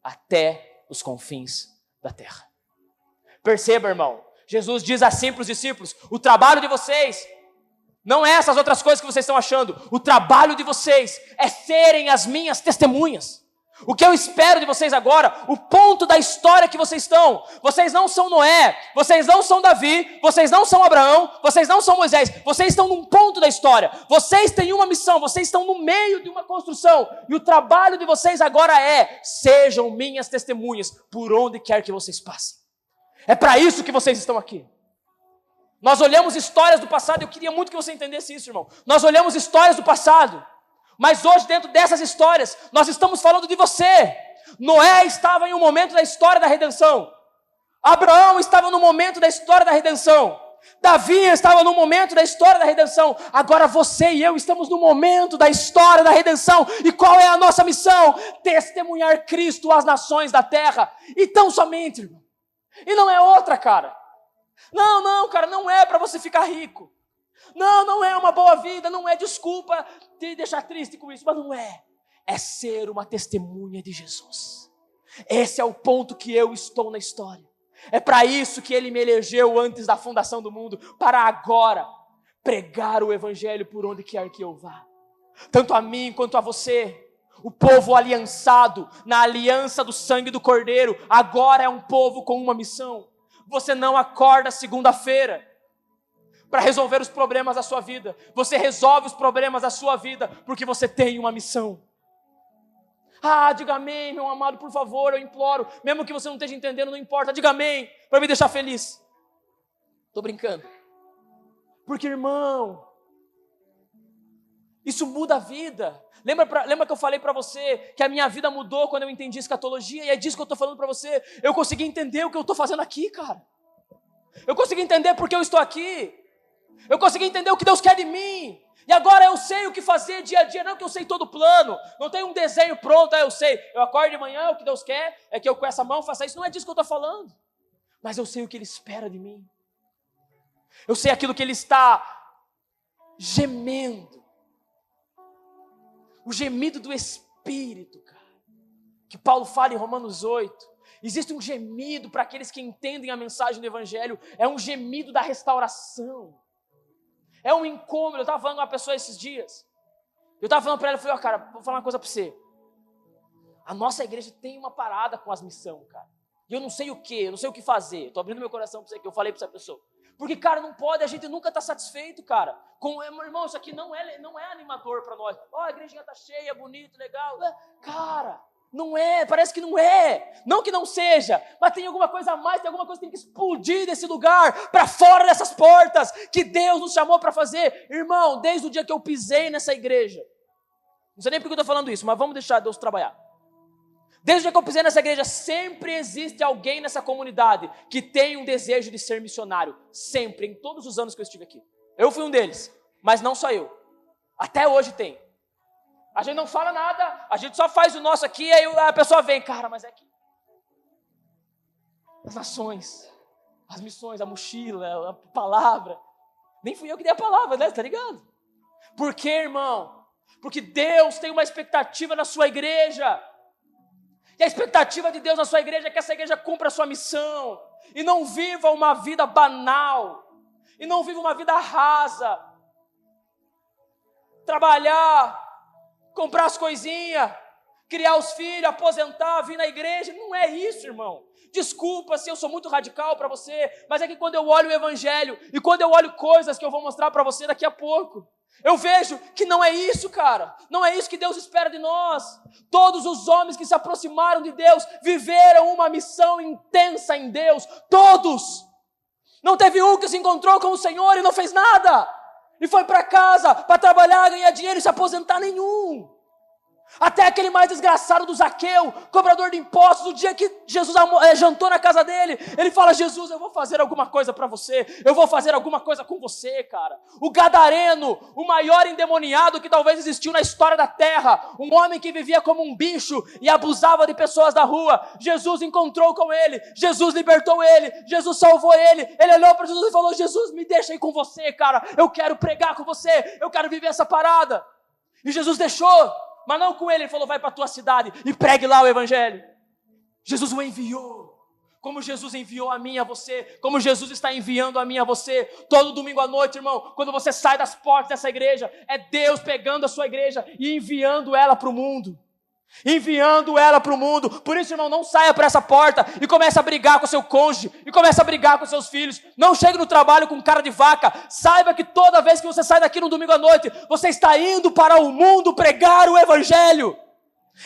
até os confins da terra. Perceba, irmão. Jesus diz assim para os discípulos: o trabalho de vocês não é essas outras coisas que vocês estão achando. O trabalho de vocês é serem as minhas testemunhas. O que eu espero de vocês agora, o ponto da história que vocês estão. Vocês não são Noé, vocês não são Davi, vocês não são Abraão, vocês não são Moisés. Vocês estão num ponto da história. Vocês têm uma missão, vocês estão no meio de uma construção. E o trabalho de vocês agora sejam minhas testemunhas por onde quer que vocês passem. É para isso que vocês estão aqui. Nós olhamos histórias do passado, eu queria muito que você entendesse isso, irmão. Nós olhamos histórias do passado. Mas hoje, dentro dessas histórias, nós estamos falando de você. Noé estava em um momento da história da redenção. Abraão estava no momento da história da redenção. Davi estava no momento da história da redenção. Agora você e eu estamos no momento da história da redenção. E qual é a nossa missão? Testemunhar Cristo às nações da terra. E tão somente, irmão. E não é outra, cara. Não, cara, não é para você ficar rico. Não é uma boa vida, não é desculpa te deixar triste com isso, mas não é. É ser uma testemunha de Jesus. Esse é o ponto que eu estou na história. É para isso que Ele me elegeu antes da fundação do mundo, para agora pregar o Evangelho por onde quer que eu vá. Tanto a mim quanto a você. O povo aliançado na aliança do sangue do Cordeiro, agora é um povo com uma missão. Você não acorda segunda-feira para resolver os problemas da sua vida. Você resolve os problemas da sua vida porque você tem uma missão. Diga amém, meu amado, por favor, eu imploro. Mesmo que você não esteja entendendo, não importa. Diga amém, para me deixar feliz. Estou brincando. Porque, irmão, isso muda a vida. Lembra que eu falei para você que a minha vida mudou quando eu entendi escatologia? E é disso que eu estou falando para você. Eu consegui entender o que eu estou fazendo aqui, cara. Eu consegui entender porque eu estou aqui. Eu consegui entender o que Deus quer de mim. E agora eu sei o que fazer dia a dia. Não que eu sei todo o plano. Não tem um desenho pronto, eu sei. Eu acordo de manhã, o que Deus quer é que eu com essa mão faça isso. Não é disso que eu estou falando. Mas eu sei o que Ele espera de mim. Eu sei aquilo que Ele está gemendo. O gemido do Espírito, cara. Que Paulo fala em Romanos 8. Existe um gemido para aqueles que entendem a mensagem do Evangelho. É um gemido da restauração. É um incômodo. Eu estava falando com uma pessoa esses dias. Eu estava falando para ela, eu falei, cara, vou falar uma coisa para você. A nossa igreja tem uma parada com as missões, cara. E eu não sei o que, eu não sei o que fazer. Estou abrindo meu coração para você, que eu falei para essa pessoa. Porque, cara, não pode, a gente nunca está satisfeito, cara. Irmão, isso aqui não é animador para nós. A igrejinha está cheia, bonito, legal. Cara, não é, parece que não é. Não que não seja, mas tem alguma coisa a mais, tem alguma coisa que tem que explodir desse lugar, para fora dessas portas, que Deus nos chamou para fazer. Irmão, desde o dia que eu pisei nessa igreja, não sei nem porque eu estou falando isso, mas vamos deixar Deus trabalhar. Desde o dia que eu pisei nessa igreja, sempre existe alguém nessa comunidade que tem um desejo de ser missionário. Sempre, em todos os anos que eu estive aqui. Eu fui um deles, mas não só eu. Até hoje tem. A gente não fala nada, a gente só faz o nosso aqui, aí a pessoa vem, cara, mas é que as nações, as missões, a mochila, a palavra. Nem fui eu que dei a palavra, né? Tá ligado? Por quê, irmão? Porque Deus tem uma expectativa na sua igreja. E a expectativa de Deus na sua igreja é que essa igreja cumpra a sua missão. E não viva uma vida banal. E não viva uma vida rasa. Trabalhar, comprar as coisinhas, criar os filhos, aposentar, vir na igreja. Não é isso, irmão. Desculpa se eu sou muito radical para você, mas é que quando eu olho o Evangelho e quando eu olho coisas que eu vou mostrar para você daqui a pouco, eu vejo que não é isso, cara. Não é isso que Deus espera de nós. Todos os homens que se aproximaram de Deus viveram uma missão intensa em Deus. Todos. Não teve um que se encontrou com o Senhor e não fez nada. E foi para casa para trabalhar, ganhar dinheiro e se aposentar nenhum. Até aquele mais desgraçado do Zaqueu, cobrador de impostos, o dia que Jesus jantou na casa dele, ele fala, Jesus, eu vou fazer alguma coisa para você, eu vou fazer alguma coisa com você, cara. O gadareno, o maior endemoniado que talvez existiu na história da terra, um homem que vivia como um bicho e abusava de pessoas da rua, Jesus encontrou com ele, Jesus libertou ele, Jesus salvou ele olhou para Jesus e falou, Jesus, me deixa aí com você, cara, eu quero pregar com você, eu quero viver essa parada. E Jesus deixou. Mas não com ele falou, vai para a tua cidade e pregue lá o Evangelho. Jesus o enviou, como Jesus enviou a mim e a você, como Jesus está enviando a mim e a você, todo domingo à noite, irmão, quando você sai das portas dessa igreja, é Deus pegando a sua igreja e enviando ela para o mundo. enviando ela para o mundo. Por isso, irmão, não saia para essa porta e comece a brigar com seu cônjuge, e comece a brigar com seus filhos. Não chegue no trabalho com cara de vaca. Saiba que toda vez que você sai daqui no domingo à noite, você está indo para o mundo pregar o evangelho.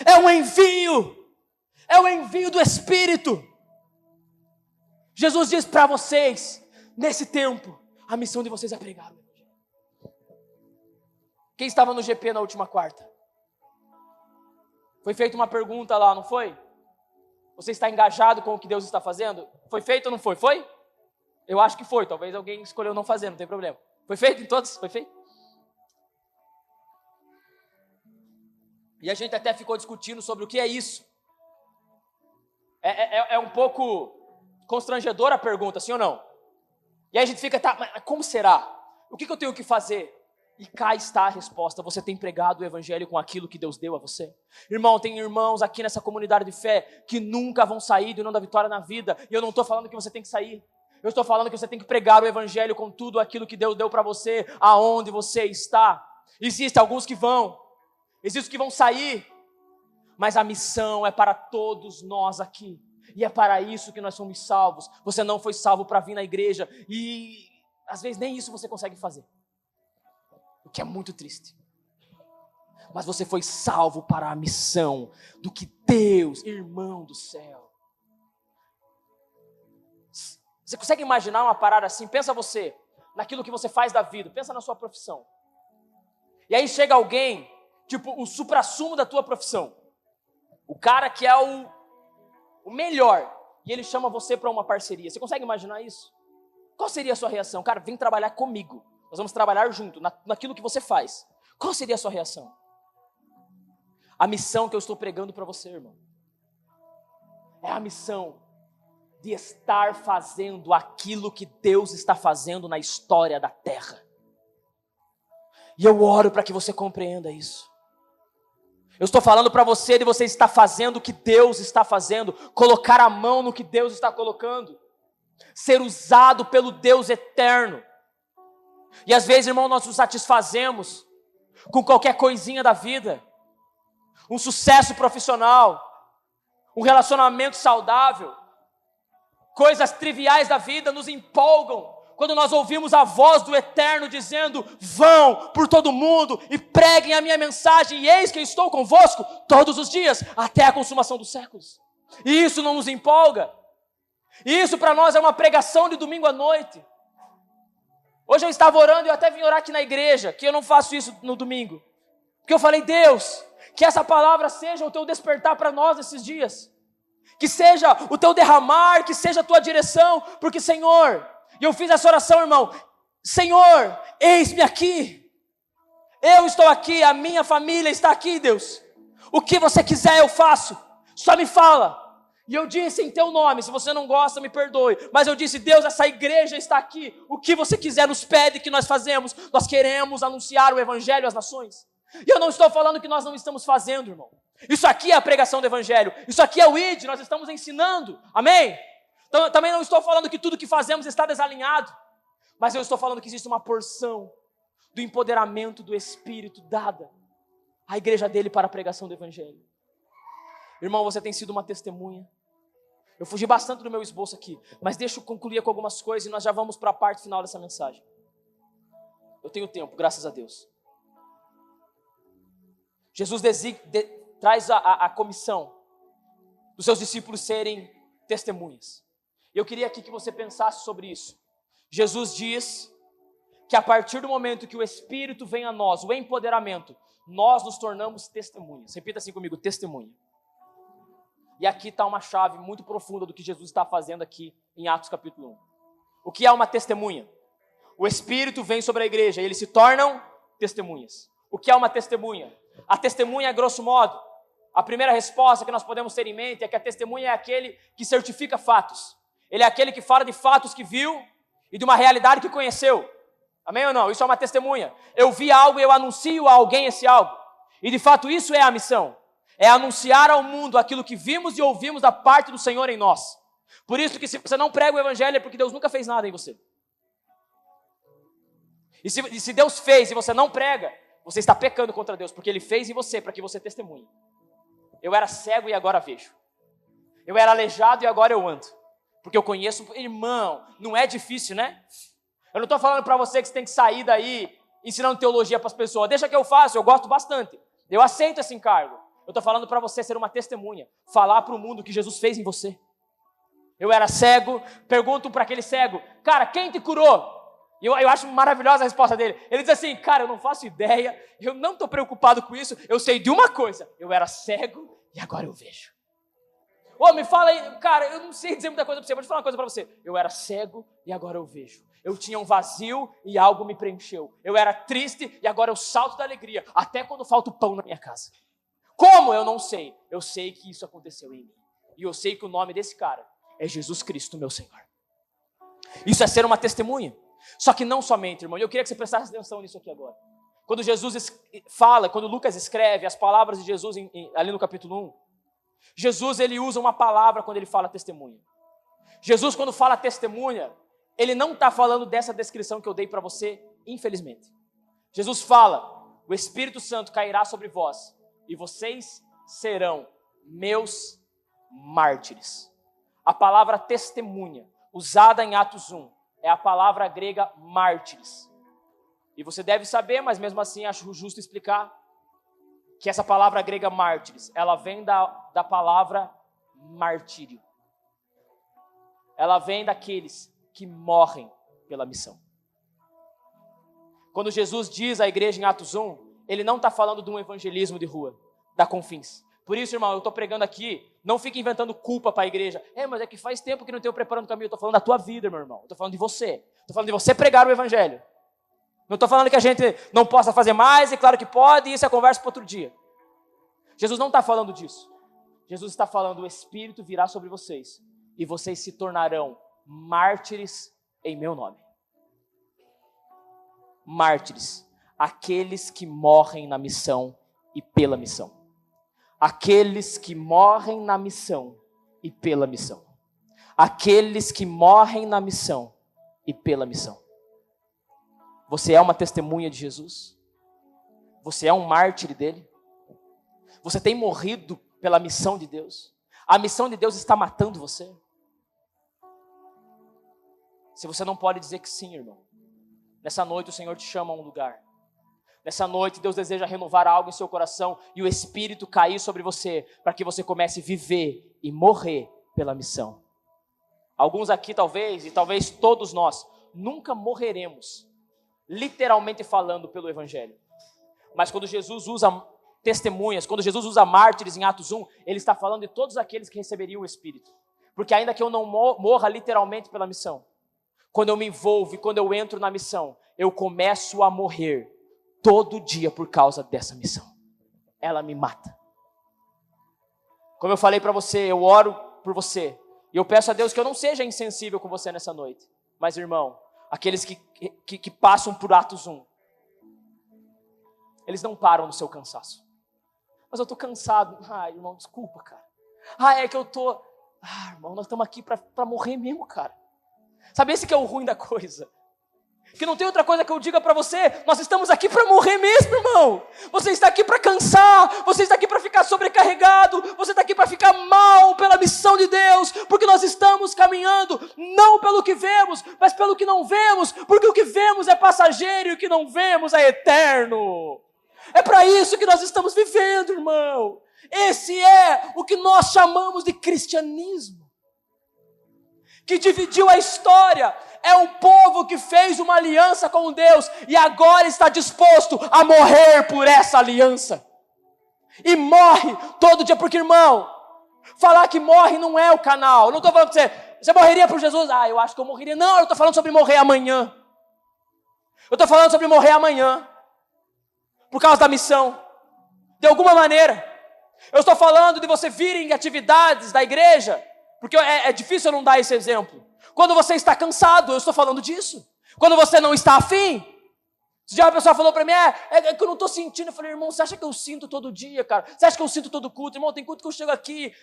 É um envio do Espírito. Jesus diz para vocês, nesse tempo, a missão de vocês é pregar o evangelho. Quem estava no GP na última quarta? Foi feita uma pergunta lá, não foi? Você está engajado com o que Deus está fazendo? Foi feito ou não foi? Foi? Eu acho que foi, talvez alguém escolheu não fazer, não tem problema. Foi feito em todos? Foi feito? E a gente até ficou discutindo sobre o que é isso. É um pouco constrangedora a pergunta, sim ou não? E aí a gente fica, tá, mas como será? O que eu tenho que fazer? E cá está a resposta. Você tem pregado o evangelho com aquilo que Deus deu a você? Irmão, tem irmãos aqui nessa comunidade de fé que nunca vão sair do Não da Vitória na vida. E eu não estou falando que você tem que sair. Eu estou falando que você tem que pregar o evangelho com tudo aquilo que Deus deu para você, aonde você está. Existem alguns que vão. Existem os que vão sair. Mas a missão é para todos nós aqui. E é para isso que nós somos salvos. Você não foi salvo para vir na igreja. E às vezes nem isso você consegue fazer. O que é muito triste. Mas você foi salvo para a missão do que Deus, irmão do céu. Você consegue imaginar uma parada assim? Pensa você, naquilo que você faz da vida. Pensa na sua profissão. E aí chega alguém, tipo o suprassumo da tua profissão. O cara que é o melhor. E ele chama você para uma parceria. Você consegue imaginar isso? Qual seria a sua reação? Cara, vem trabalhar comigo. Nós vamos trabalhar junto, naquilo que você faz. Qual seria a sua reação? A missão que eu estou pregando para você, irmão, é a missão de estar fazendo aquilo que Deus está fazendo na história da terra. E eu oro para que você compreenda isso. Eu estou falando para você de você estar fazendo o que Deus está fazendo, colocar a mão no que Deus está colocando, ser usado pelo Deus eterno. E às vezes, irmão, nós nos satisfazemos com qualquer coisinha da vida, um sucesso profissional, um relacionamento saudável, coisas triviais da vida nos empolgam, quando nós ouvimos a voz do Eterno dizendo, vão por todo mundo e preguem a minha mensagem, e eis que eu estou convosco todos os dias, até a consumação dos séculos. E isso não nos empolga. E isso para nós é uma pregação de domingo à noite. Hoje eu estava orando e eu até vim orar aqui na igreja, que eu não faço isso no domingo. Porque eu falei, Deus, que essa palavra seja o teu despertar para nós nesses dias. Que seja o teu derramar, que seja a tua direção, porque Senhor, e eu fiz essa oração, irmão, Senhor, eis-me aqui. Eu estou aqui, a minha família está aqui, Deus. O que você quiser eu faço, só me fala. E eu disse em teu nome, se você não gosta, me perdoe. Mas eu disse, Deus, essa igreja está aqui. O que você quiser nos pede que nós fazemos. Nós queremos anunciar o evangelho às nações. E eu não estou falando que nós não estamos fazendo, irmão. Isso aqui é a pregação do evangelho. Isso aqui é o ID, nós estamos ensinando. Amém? Então, também não estou falando que tudo que fazemos está desalinhado. Mas eu estou falando que existe uma porção do empoderamento do Espírito dada à igreja dele para a pregação do evangelho. Irmão, você tem sido uma testemunha. Eu fugi bastante do meu esboço aqui, mas deixa eu concluir com algumas coisas e nós já vamos para a parte final dessa mensagem. Eu tenho tempo, graças a Deus. Jesus traz a comissão dos seus discípulos serem testemunhas. E eu queria aqui que você pensasse sobre isso. Jesus diz que a partir do momento que o Espírito vem a nós, o empoderamento, nós nos tornamos testemunhas. Repita assim comigo, testemunha. E aqui está uma chave muito profunda do que Jesus está fazendo aqui em Atos capítulo 1. O que é uma testemunha? O Espírito vem sobre a igreja e eles se tornam testemunhas. O que é uma testemunha? A testemunha, grosso modo, a primeira resposta que nós podemos ter em mente é que a testemunha é aquele que certifica fatos. Ele é aquele que fala de fatos que viu e de uma realidade que conheceu. Amém ou não? Isso é uma testemunha. Eu vi algo e eu anuncio a alguém esse algo. E de fato isso é a missão. É anunciar ao mundo aquilo que vimos e ouvimos da parte do Senhor em nós. Por isso que se você não prega o evangelho é porque Deus nunca fez nada em você. E se Deus fez e você não prega, você está pecando contra Deus, porque Ele fez em você para que você testemunhe. Eu era cego e agora vejo. Eu era aleijado e agora eu ando. Porque eu conheço, irmão, não é difícil, né? Eu não estou falando para você que você tem que sair daí ensinando teologia para as pessoas. Deixa que eu faço, eu gosto bastante. Eu aceito esse encargo. Eu estou falando para você ser uma testemunha. Falar para o mundo o que Jesus fez em você. Eu era cego, pergunto para aquele cego, cara, quem te curou? E eu acho maravilhosa a resposta dele. Ele diz assim, cara, eu não faço ideia, eu não estou preocupado com isso, eu sei de uma coisa, eu era cego e agora eu vejo. Ô, me fala aí, cara, eu não sei dizer muita coisa para você, vou te falar uma coisa para você. Eu era cego e agora eu vejo. Eu tinha um vazio e algo me preencheu. Eu era triste e agora eu salto da alegria, até quando falta o pão na minha casa. Como? Eu não sei. Eu sei que isso aconteceu em mim. E eu sei que o nome desse cara é Jesus Cristo, meu Senhor. Isso é ser uma testemunha. Só que não somente, irmão. Eu queria que você prestasse atenção nisso aqui agora. Quando Jesus fala, quando Lucas escreve as palavras de Jesus ali no capítulo 1, Jesus ele usa uma palavra quando ele fala testemunha. Jesus quando fala testemunha, ele não está falando dessa descrição que eu dei para você, infelizmente. Jesus fala, o Espírito Santo cairá sobre vós e vocês serão meus mártires. A palavra testemunha, usada em Atos 1, é a palavra grega mártires. E você deve saber, mas mesmo assim acho justo explicar, que essa palavra grega mártires, ela vem da palavra martírio. Ela vem daqueles que morrem pela missão. Quando Jesus diz à igreja em Atos 1, ele não está falando de um evangelismo de rua, da Confins. Por isso, irmão, eu estou pregando aqui, não fique inventando culpa para a igreja. Mas é que faz tempo que não tenho preparando o caminho. Eu estou falando da tua vida, meu irmão. Eu estou falando de você. Estou falando de você pregar o evangelho. Não estou falando que a gente não possa fazer mais, e claro que pode, e isso é conversa para outro dia. Jesus não está falando disso. Jesus está falando, o Espírito virá sobre vocês, e vocês se tornarão mártires em meu nome. Mártires, aqueles que morrem na missão e pela missão. Aqueles que morrem na missão e pela missão. Aqueles que morrem na missão e pela missão. Você é uma testemunha de Jesus? Você é um mártir dele? Você tem morrido pela missão de Deus? A missão de Deus está matando você? Se você não pode dizer que sim, irmão, nessa noite o Senhor te chama a um lugar. Nessa noite Deus deseja renovar algo em seu coração e o Espírito cair sobre você para que você comece a viver e morrer pela missão. Alguns aqui talvez, e talvez todos nós, nunca morreremos, literalmente falando pelo Evangelho. Mas quando Jesus usa testemunhas, quando Jesus usa mártires em Atos 1, ele está falando de todos aqueles que receberiam o Espírito. Porque ainda que eu não morra literalmente pela missão, quando eu me envolvo e quando eu entro na missão, eu começo a morrer todo dia por causa dessa missão. Ela me mata. Como eu falei para você, eu oro por você. E eu peço a Deus que eu não seja insensível com você nessa noite. Mas, irmão, aqueles que passam por Atos 1, eles não param no seu cansaço. Mas eu estou cansado. Irmão, desculpa, cara. É que eu estou... irmão, nós estamos aqui para morrer mesmo, cara. Sabe, esse que é o ruim da coisa. Que não tem outra coisa que eu diga para você, nós estamos aqui para morrer mesmo, irmão. Você está aqui para cansar, você está aqui para ficar sobrecarregado, você está aqui para ficar mal pela missão de Deus, porque nós estamos caminhando não pelo que vemos, mas pelo que não vemos, porque o que vemos é passageiro e o que não vemos é eterno. É para isso que nós estamos vivendo, irmão. Esse é o que nós chamamos de cristianismo, que dividiu a história. É um povo que fez uma aliança com Deus e agora está disposto a morrer por essa aliança. E morre todo dia, porque, irmão, falar que morre não é o canal. Eu não estou falando para você morreria por Jesus? Eu acho que eu morreria. Não, eu estou falando sobre morrer amanhã. Eu estou falando sobre morrer amanhã, por causa da missão, de alguma maneira. Eu estou falando de você vir em atividades da igreja, porque é difícil eu não dar esse exemplo. Quando você está cansado, eu estou falando disso. Quando você não está afim. Se uma pessoa falou para mim, é que eu não estou sentindo. Eu falei, irmão, você acha que eu sinto todo dia, cara? Você acha que eu sinto todo culto? Irmão, tem culto que eu chego aqui,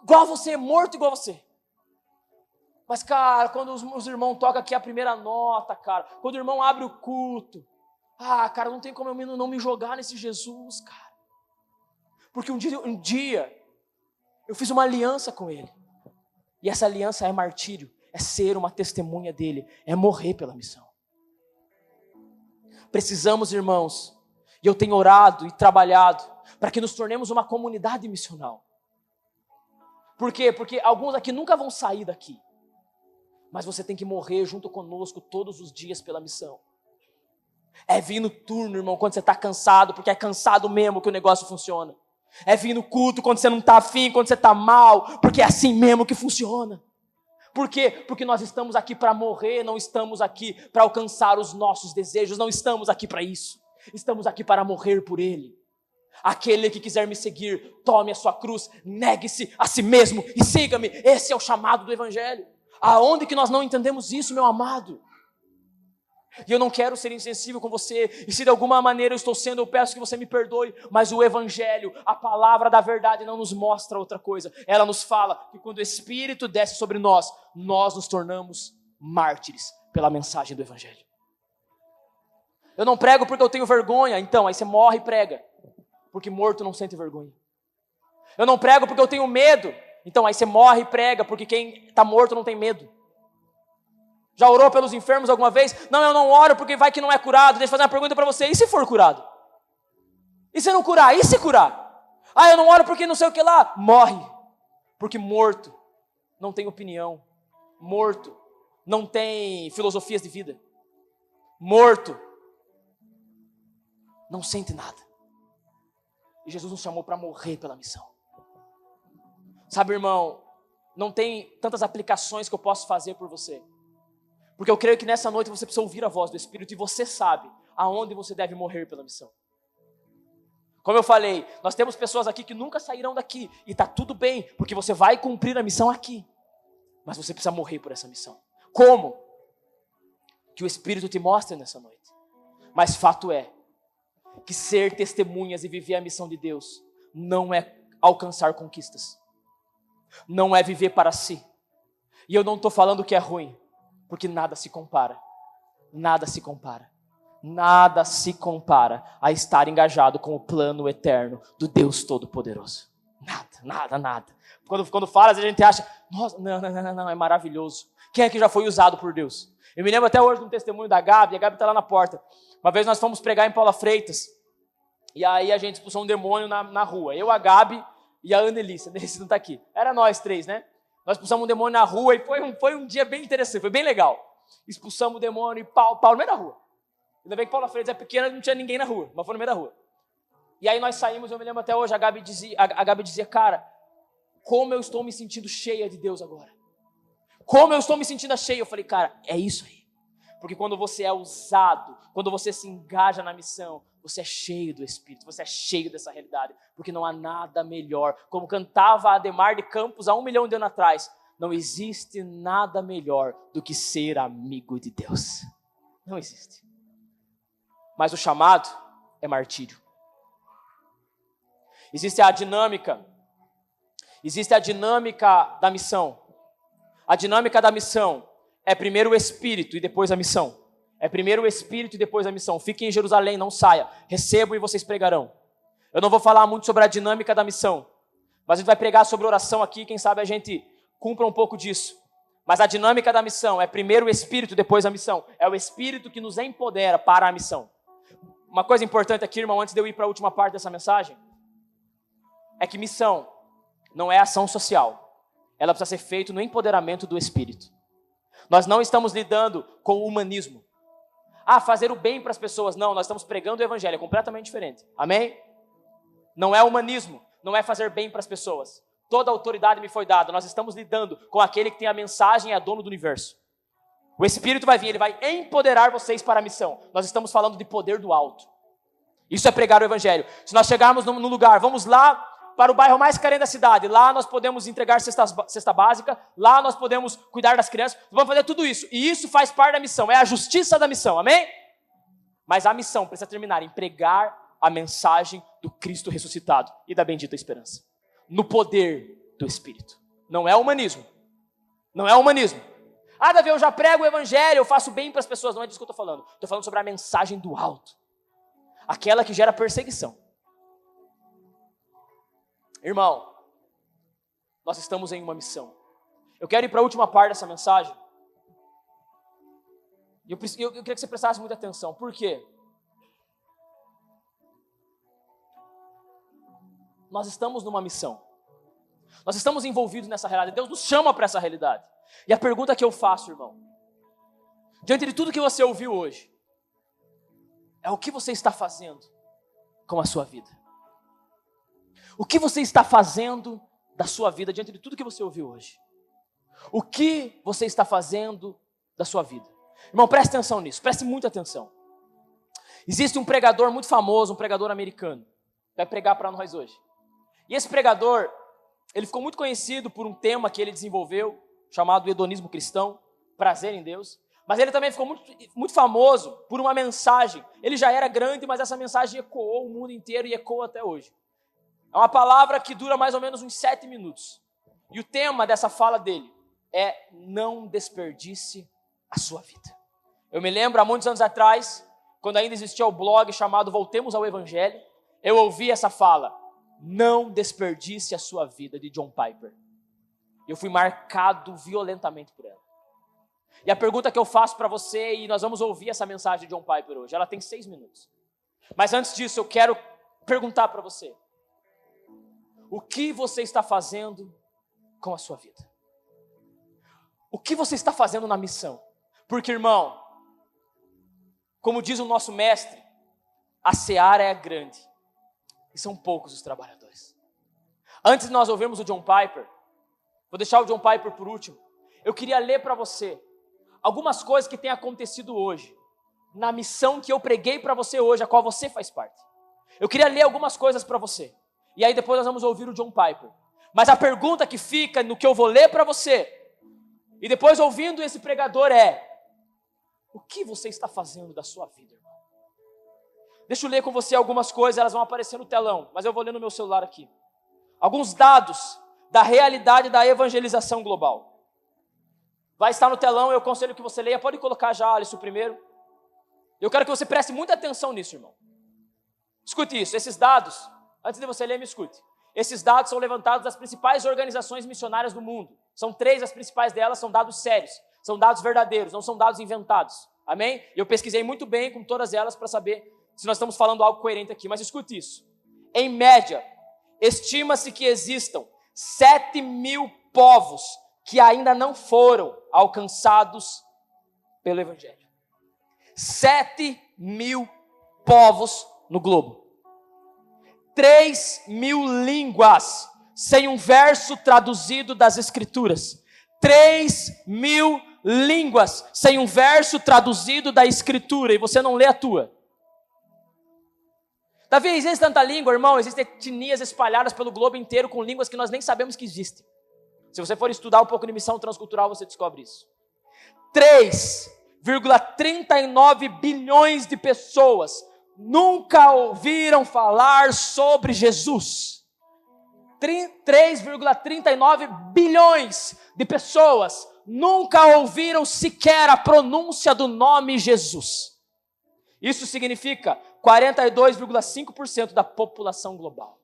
igual você, morto igual você. Mas, cara, quando os irmãos tocam aqui a primeira nota, cara, quando o irmão abre o culto, cara, não tem como eu não me jogar nesse Jesus, cara. Porque um dia Eu fiz uma aliança com Ele. E essa aliança é martírio, é ser uma testemunha dEle, é morrer pela missão. Precisamos, irmãos, e eu tenho orado e trabalhado para que nos tornemos uma comunidade missional. Por quê? Porque alguns aqui nunca vão sair daqui. Mas você tem que morrer junto conosco todos os dias pela missão. É vir no turno, irmão, quando você está cansado, porque é cansado mesmo que o negócio funciona. É vir no culto quando você não está afim, quando você está mal, porque é assim mesmo que funciona. Por quê? Porque nós estamos aqui para morrer, não estamos aqui para alcançar os nossos desejos, não estamos aqui para isso. Estamos aqui para morrer por Ele. Aquele que quiser me seguir, tome a sua cruz, negue-se a si mesmo e siga-me. Esse é o chamado do Evangelho. Aonde que nós não entendemos isso, meu amado? E eu não quero ser insensível com você, e se de alguma maneira eu estou sendo, eu peço que você me perdoe, mas o Evangelho, a palavra da verdade não nos mostra outra coisa. Ela nos fala que quando o Espírito desce sobre nós, nós nos tornamos mártires pela mensagem do Evangelho. Eu não prego porque eu tenho vergonha, então, aí você morre e prega, porque morto não sente vergonha. Eu não prego porque eu tenho medo, então aí você morre e prega, porque quem está morto não tem medo. Já orou pelos enfermos alguma vez? Não, eu não oro porque vai que não é curado. Deixa eu fazer uma pergunta para você, e se for curado? E se não curar? E se curar? Ah, eu não oro porque não sei o que lá. Morre, porque morto não tem opinião. Morto não tem filosofias de vida. Morto não sente nada. E Jesus nos chamou para morrer pela missão. Sabe, irmão, não tem tantas aplicações que eu posso fazer por você. Porque eu creio que nessa noite você precisa ouvir a voz do Espírito e você sabe aonde você deve morrer pela missão. Como eu falei, nós temos pessoas aqui que nunca sairão daqui e está tudo bem, porque você vai cumprir a missão aqui. Mas você precisa morrer por essa missão. Como? Que o Espírito te mostre nessa noite. Mas fato é que ser testemunhas e viver a missão de Deus não é alcançar conquistas. Não é viver para si. E eu não estou falando que é ruim. Porque nada se compara, nada se compara, nada se compara a estar engajado com o plano eterno do Deus Todo-Poderoso. Nada. Quando fala, a gente acha, nossa, não, é maravilhoso. Quem é que já foi usado por Deus? Eu me lembro até hoje de um testemunho da Gabi, a Gabi está lá na porta. Uma vez nós fomos pregar em Paula Freitas, e aí a gente expulsou um demônio na rua. Eu, a Gabi e a Annelise. A Annelise não está aqui. Era nós três, né? Nós expulsamos um demônio na rua e foi um dia bem interessante, foi bem legal. Expulsamos o demônio e pau no meio da rua. Ainda bem que Paula Freitas é pequena, não tinha ninguém na rua, mas foi no meio da rua. E aí nós saímos, eu me lembro até hoje, a Gabi dizia, cara, como eu estou me sentindo cheia de Deus agora. Como eu estou me sentindo cheia. Eu falei, cara, é isso aí. Porque quando você é usado, quando você se engaja na missão, você é cheio do Espírito, você é cheio dessa realidade, porque não há nada melhor. Como cantava Ademar de Campos há 1 milhão de anos atrás, não existe nada melhor do que ser amigo de Deus. Não existe. Mas o chamado é martírio. Existe a dinâmica da missão. A dinâmica da missão é primeiro o Espírito e depois a missão. É primeiro o Espírito e depois a missão. Fiquem em Jerusalém, não saia. Recebam e vocês pregarão. Eu não vou falar muito sobre a dinâmica da missão, mas a gente vai pregar sobre oração aqui, quem sabe a gente cumpra um pouco disso. Mas a dinâmica da missão é primeiro o Espírito, depois a missão. É o Espírito que nos empodera para a missão. Uma coisa importante aqui, irmão, antes de eu ir para a última parte dessa mensagem, é que missão não é ação social. Ela precisa ser feita no empoderamento do Espírito. Nós não estamos lidando com o humanismo. Fazer o bem para as pessoas. Não, nós estamos pregando o Evangelho, é completamente diferente. Amém? Não é humanismo, não é fazer bem para as pessoas. Toda a autoridade me foi dada. Nós estamos lidando com aquele que tem a mensagem e é dono do universo. O Espírito vai vir, ele vai empoderar vocês para a missão. Nós estamos falando de poder do alto. Isso é pregar o Evangelho. Se nós chegarmos no lugar, vamos lá para o bairro mais carente da cidade. Lá nós podemos entregar cesta básica. Lá nós podemos cuidar das crianças. Vamos fazer tudo isso. E isso faz parte da missão. É a justiça da missão. Amém? Mas a missão precisa terminar em pregar a mensagem do Cristo ressuscitado e da bendita esperança. No poder do Espírito. Não é humanismo. Não é humanismo. Davi, eu já prego o Evangelho, eu faço bem para as pessoas. Não é disso que eu estou falando. Estou falando sobre a mensagem do alto. Aquela que gera perseguição. Irmão, nós estamos em uma missão. Eu quero ir para a última parte dessa mensagem. Eu queria que você prestasse muita atenção. Por quê? Nós estamos numa missão. Nós estamos envolvidos nessa realidade. Deus nos chama para essa realidade. E a pergunta que eu faço, irmão, diante de tudo que você ouviu hoje, é o que você está fazendo com a sua vida? O que você está fazendo da sua vida diante de tudo que você ouviu hoje? O que você está fazendo da sua vida? Irmão, preste atenção nisso, preste muita atenção. Existe um pregador muito famoso, um pregador americano, que vai pregar para nós hoje. E esse pregador, ele ficou muito conhecido por um tema que ele desenvolveu, chamado hedonismo cristão, prazer em Deus. Mas ele também ficou muito famoso por uma mensagem. Ele já era grande, mas essa mensagem ecoou o mundo inteiro e ecoa até hoje. É uma palavra que dura mais ou menos uns 7 minutos. E o tema dessa fala dele é: não desperdice a sua vida. Eu me lembro, há muitos anos atrás, quando ainda existia o blog chamado Voltemos ao Evangelho, eu ouvi essa fala: não desperdice a sua vida, de John Piper. Eu fui marcado violentamente por ela. E a pergunta que eu faço para você, e nós vamos ouvir essa mensagem de John Piper hoje, ela tem 6 minutos. Mas antes disso, eu quero perguntar para você: o que você está fazendo com a sua vida? O que você está fazendo na missão? Porque, irmão, como diz o nosso mestre, a seara é grande e são poucos os trabalhadores. Antes de nós ouvirmos o John Piper, vou deixar o John Piper por último, eu queria ler para você algumas coisas que têm acontecido hoje, na missão que eu preguei para você hoje, a qual você faz parte. Eu queria ler algumas coisas para você, e aí depois nós vamos ouvir o John Piper. Mas a pergunta que fica no que eu vou ler para você, e depois ouvindo esse pregador é: o que você está fazendo da sua vida, irmão? Deixa eu ler com você algumas coisas, elas vão aparecer no telão, mas eu vou ler no meu celular aqui. Alguns dados da realidade da evangelização global. Vai estar no telão, eu aconselho que você leia. Pode colocar já, Alisson, primeiro. Eu quero que você preste muita atenção nisso, irmão. Escute isso, esses dados, antes de você ler, me escute. Esses dados são levantados das principais organizações missionárias do mundo. São 3 as principais delas, são dados sérios, são dados verdadeiros, não são dados inventados. Amém? Eu pesquisei muito bem com todas elas para saber se nós estamos falando algo coerente aqui. Mas escute isso. Em média, estima-se que existam 7.000 povos que ainda não foram alcançados pelo Evangelho. 7.000 povos no globo. 3.000 línguas sem um verso traduzido das Escrituras. 3.000 línguas sem um verso traduzido da Escritura, e você não lê a tua. Davi, existe tanta língua, irmão, existem etnias espalhadas pelo globo inteiro com línguas que nós nem sabemos que existem. Se você for estudar um pouco de missão transcultural, você descobre isso. 3,39 bilhões de pessoas nunca ouviram falar sobre Jesus. 3,39 bilhões de pessoas nunca ouviram sequer a pronúncia do nome Jesus. Isso significa 42,5% da população global.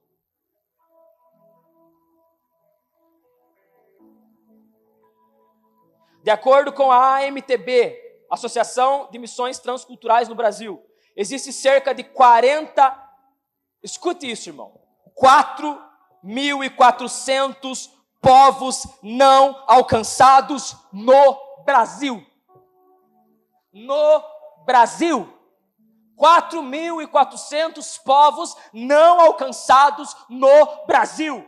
De acordo com a AMTB, Associação de Missões Transculturais no Brasil, existe cerca de 40, escute isso, irmão, 4.400 povos não alcançados no Brasil. No Brasil. 4.400 povos não alcançados no Brasil.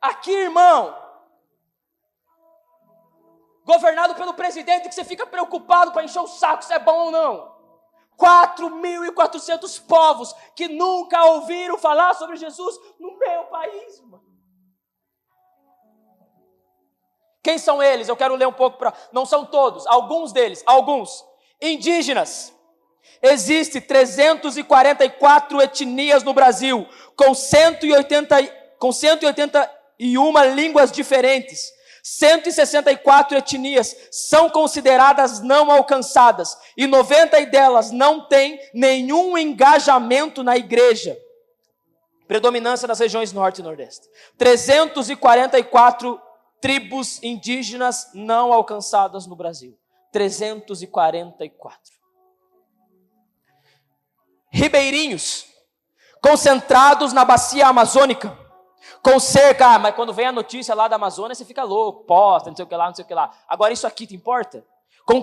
Aqui, irmão, governado pelo presidente que você fica preocupado para encher o saco se é bom ou não. 4.400 povos que nunca ouviram falar sobre Jesus no meu país, irmão. Quem são eles? Eu quero ler um pouco para... Não são todos, alguns deles, alguns. Indígenas. Existem 344 etnias no Brasil, com 181 línguas diferentes. 164 etnias são consideradas não alcançadas e 90 delas não têm nenhum engajamento na igreja. Predominância nas regiões norte e nordeste. 344 tribos indígenas não alcançadas no Brasil. 344. Ribeirinhos concentrados na bacia amazônica, com cerca, mas quando vem a notícia lá da Amazônia, você fica louco, posta, não sei o que lá, não sei o que lá. Agora isso aqui te importa?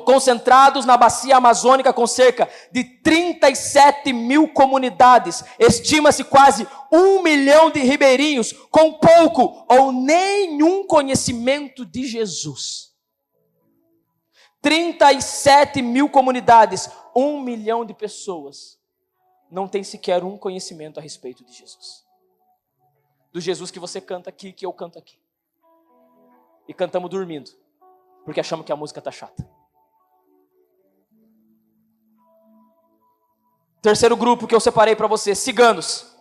Concentrados na bacia amazônica com cerca de 37 mil comunidades, estima-se quase 1 milhão de ribeirinhos com pouco ou nenhum conhecimento de Jesus. 37 mil comunidades, 1 milhão de pessoas não tem sequer um conhecimento a respeito de Jesus. Do Jesus que você canta aqui, que eu canto aqui. E cantamos dormindo, porque achamos que a música está chata. Terceiro grupo que eu separei para você, ciganos.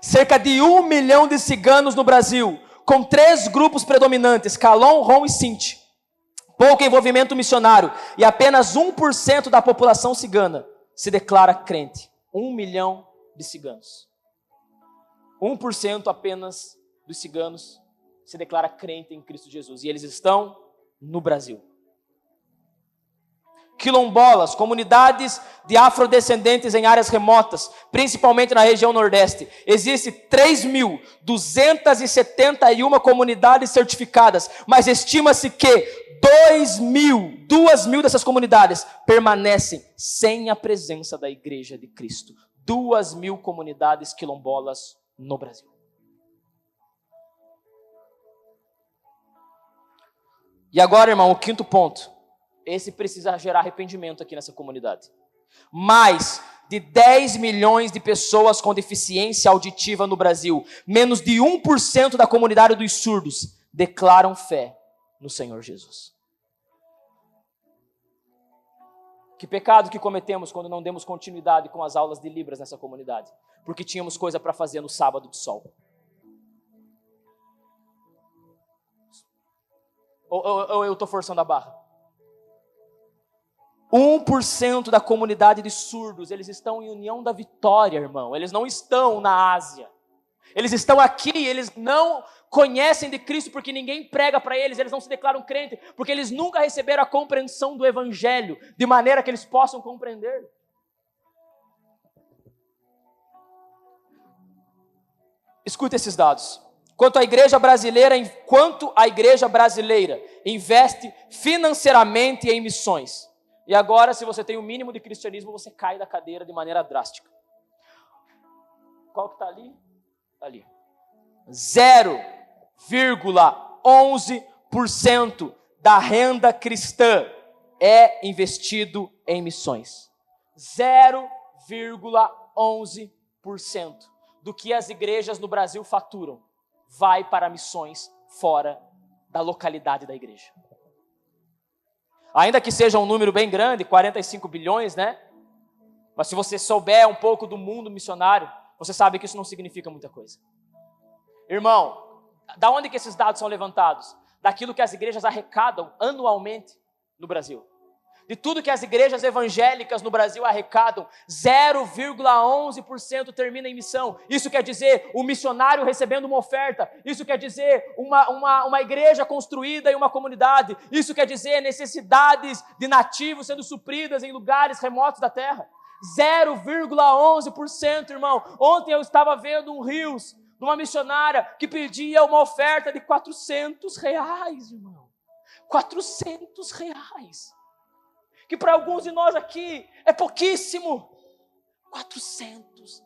Cerca de 1 milhão de ciganos no Brasil, com 3 grupos predominantes, Calon, Rom e Sinti. Pouco envolvimento missionário e apenas 1% da população cigana se declara crente. 1 milhão de ciganos. 1% apenas dos ciganos se declara crente em Cristo Jesus. E eles estão no Brasil. Quilombolas, comunidades de afrodescendentes em áreas remotas, principalmente na região nordeste. Existem 3.271 comunidades certificadas, mas estima-se que 2.000 dessas comunidades permanecem sem a presença da Igreja de Cristo. 2.000 comunidades quilombolas no Brasil. E agora, irmão, o quinto ponto. Esse precisa gerar arrependimento aqui nessa comunidade. Mais de 10 milhões de pessoas com deficiência auditiva no Brasil, menos de 1% da comunidade dos surdos, declaram fé no Senhor Jesus. Que pecado que cometemos quando não demos continuidade com as aulas de Libras nessa comunidade, porque tínhamos coisa para fazer no sábado de sol. Ou eu estou forçando a barra? 1% da comunidade de surdos, eles estão em União da Vitória, irmão. Eles não estão na Ásia. Eles estão aqui, eles não conhecem de Cristo porque ninguém prega para eles, eles não se declaram crente, porque eles nunca receberam a compreensão do Evangelho, de maneira que eles possam compreender. Escute esses dados. Quanto a igreja brasileira investe financeiramente em missões. E agora, se você tem o mínimo de cristianismo, você cai da cadeira de maneira drástica. Qual que está ali? Ali. 0,11% da renda cristã é investido em missões. 0,11% do que as igrejas no Brasil faturam vai para missões fora da localidade da igreja. Ainda que seja um número bem grande, 45 bilhões, né? Mas se você souber um pouco do mundo missionário, você sabe que isso não significa muita coisa. Irmão, da onde que esses dados são levantados? Daquilo que as igrejas arrecadam anualmente no Brasil. De tudo que as igrejas evangélicas no Brasil arrecadam, 0,11% termina em missão. Isso quer dizer o missionário recebendo uma oferta. Isso quer dizer uma igreja construída em uma comunidade. Isso quer dizer necessidades de nativos sendo supridas em lugares remotos da terra. 0,11%, irmão. Ontem eu estava vendo um Rios, de uma missionária que pedia uma oferta de R$400, irmão. R$400. Que para alguns de nós aqui é pouquíssimo. R$400.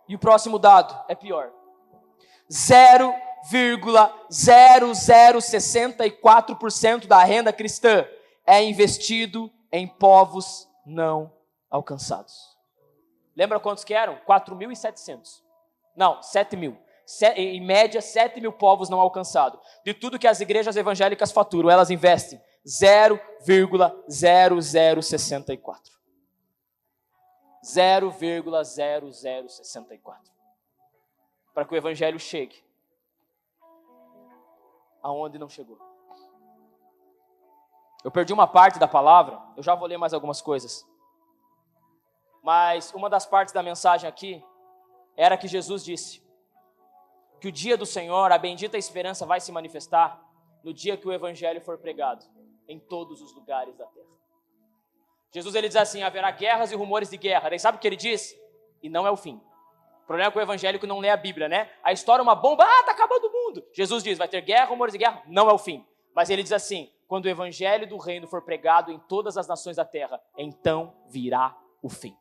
E o próximo dado é pior. 0,0064% da renda cristã é investido em povos não alcançados. Lembra quantos que eram? 4.700. Não, 7.000. Em média, 7.000 povos não alcançados. De tudo que as igrejas evangélicas faturam, elas investem 0,0064. 0,0064. Para que o evangelho chegue aonde não chegou. Eu perdi uma parte da palavra, eu já vou ler mais algumas coisas. Mas uma das partes da mensagem aqui era que Jesus disse que o dia do Senhor, a bendita esperança, vai se manifestar no dia que o evangelho for pregado em todos os lugares da terra. Jesus, ele diz assim, haverá guerras e rumores de guerra. Daí sabe o que ele diz? E não é o fim. O problema é que o evangélico não lê a Bíblia, né? A história é uma bomba, tá acabando o mundo. Jesus diz, vai ter guerra, rumores de guerra, não é o fim. Mas ele diz assim, quando o evangelho do reino for pregado em todas as nações da terra, então virá o fim.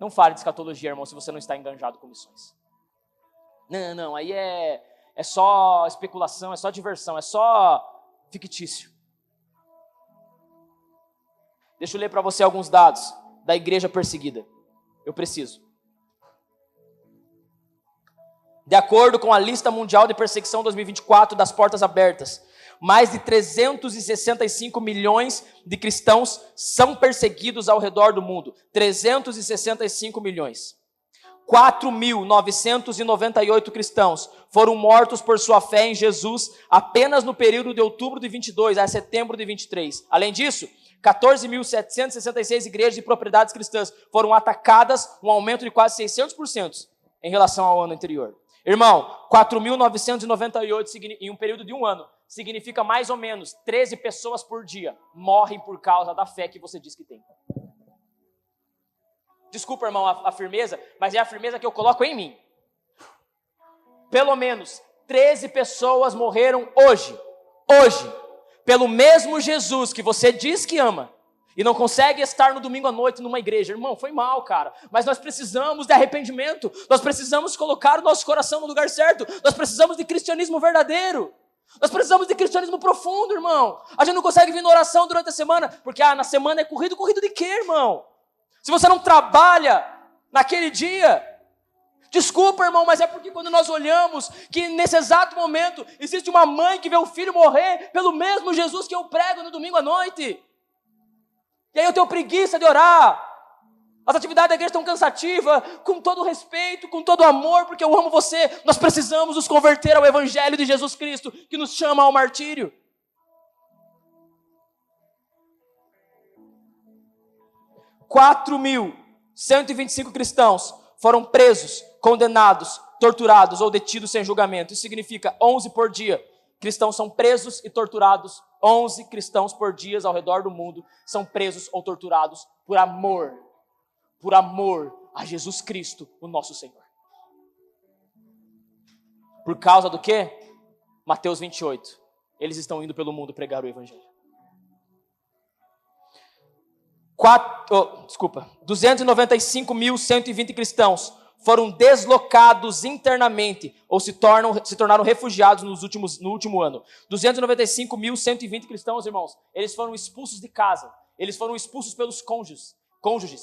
Não fale de escatologia, irmão, se você não está enganjado com missões. Não, aí é só especulação, é só diversão, é só fictício. Deixa eu ler para você alguns dados da igreja perseguida. Eu preciso. De acordo com a lista mundial de perseguição 2024 das portas abertas, mais de 365 milhões de cristãos são perseguidos ao redor do mundo. 365 milhões. 4.998 cristãos foram mortos por sua fé em Jesus apenas no período de outubro de 22 a setembro de 23. Além disso, 14.766 igrejas e propriedades cristãs foram atacadas, um aumento de quase 600% em relação ao ano anterior. Irmão, 4.998 em um período de um ano significa mais ou menos 13 pessoas por dia morrem por causa da fé que você diz que tem. Desculpa, irmão, a firmeza, mas é a firmeza que eu coloco em mim. Pelo menos 13 pessoas morreram hoje, pelo mesmo Jesus que você diz que ama, e não consegue estar no domingo à noite numa igreja. Irmão, foi mal, cara, mas nós precisamos de arrependimento, nós precisamos colocar o nosso coração no lugar certo, nós precisamos de cristianismo verdadeiro, nós precisamos de cristianismo profundo, irmão. A gente não consegue vir na oração durante a semana, porque na semana é corrido de quê, irmão? Se você não trabalha naquele dia, desculpa, irmão, mas é porque quando nós olhamos que nesse exato momento existe uma mãe que vê o filho morrer pelo mesmo Jesus que eu prego no domingo à noite, e aí eu tenho preguiça de orar, as atividades da igreja estão cansativas, com todo respeito, com todo amor, porque eu amo você, nós precisamos nos converter ao evangelho de Jesus Cristo, que nos chama ao martírio. Quatro 4.125 cristãos foram presos, condenados, torturados ou detidos sem julgamento. Isso significa 11 por dia. Cristãos são presos e torturados. 11 cristãos por dia ao redor do mundo são presos ou torturados por amor a Jesus Cristo, o nosso Senhor. Por causa do quê? Mateus 28. Eles estão indo pelo mundo pregar o evangelho. 295.120 cristãos foram deslocados internamente ou se tornaram refugiados no último ano. 295.120 cristãos, irmãos, eles foram expulsos de casa, eles foram expulsos pelos cônjuges,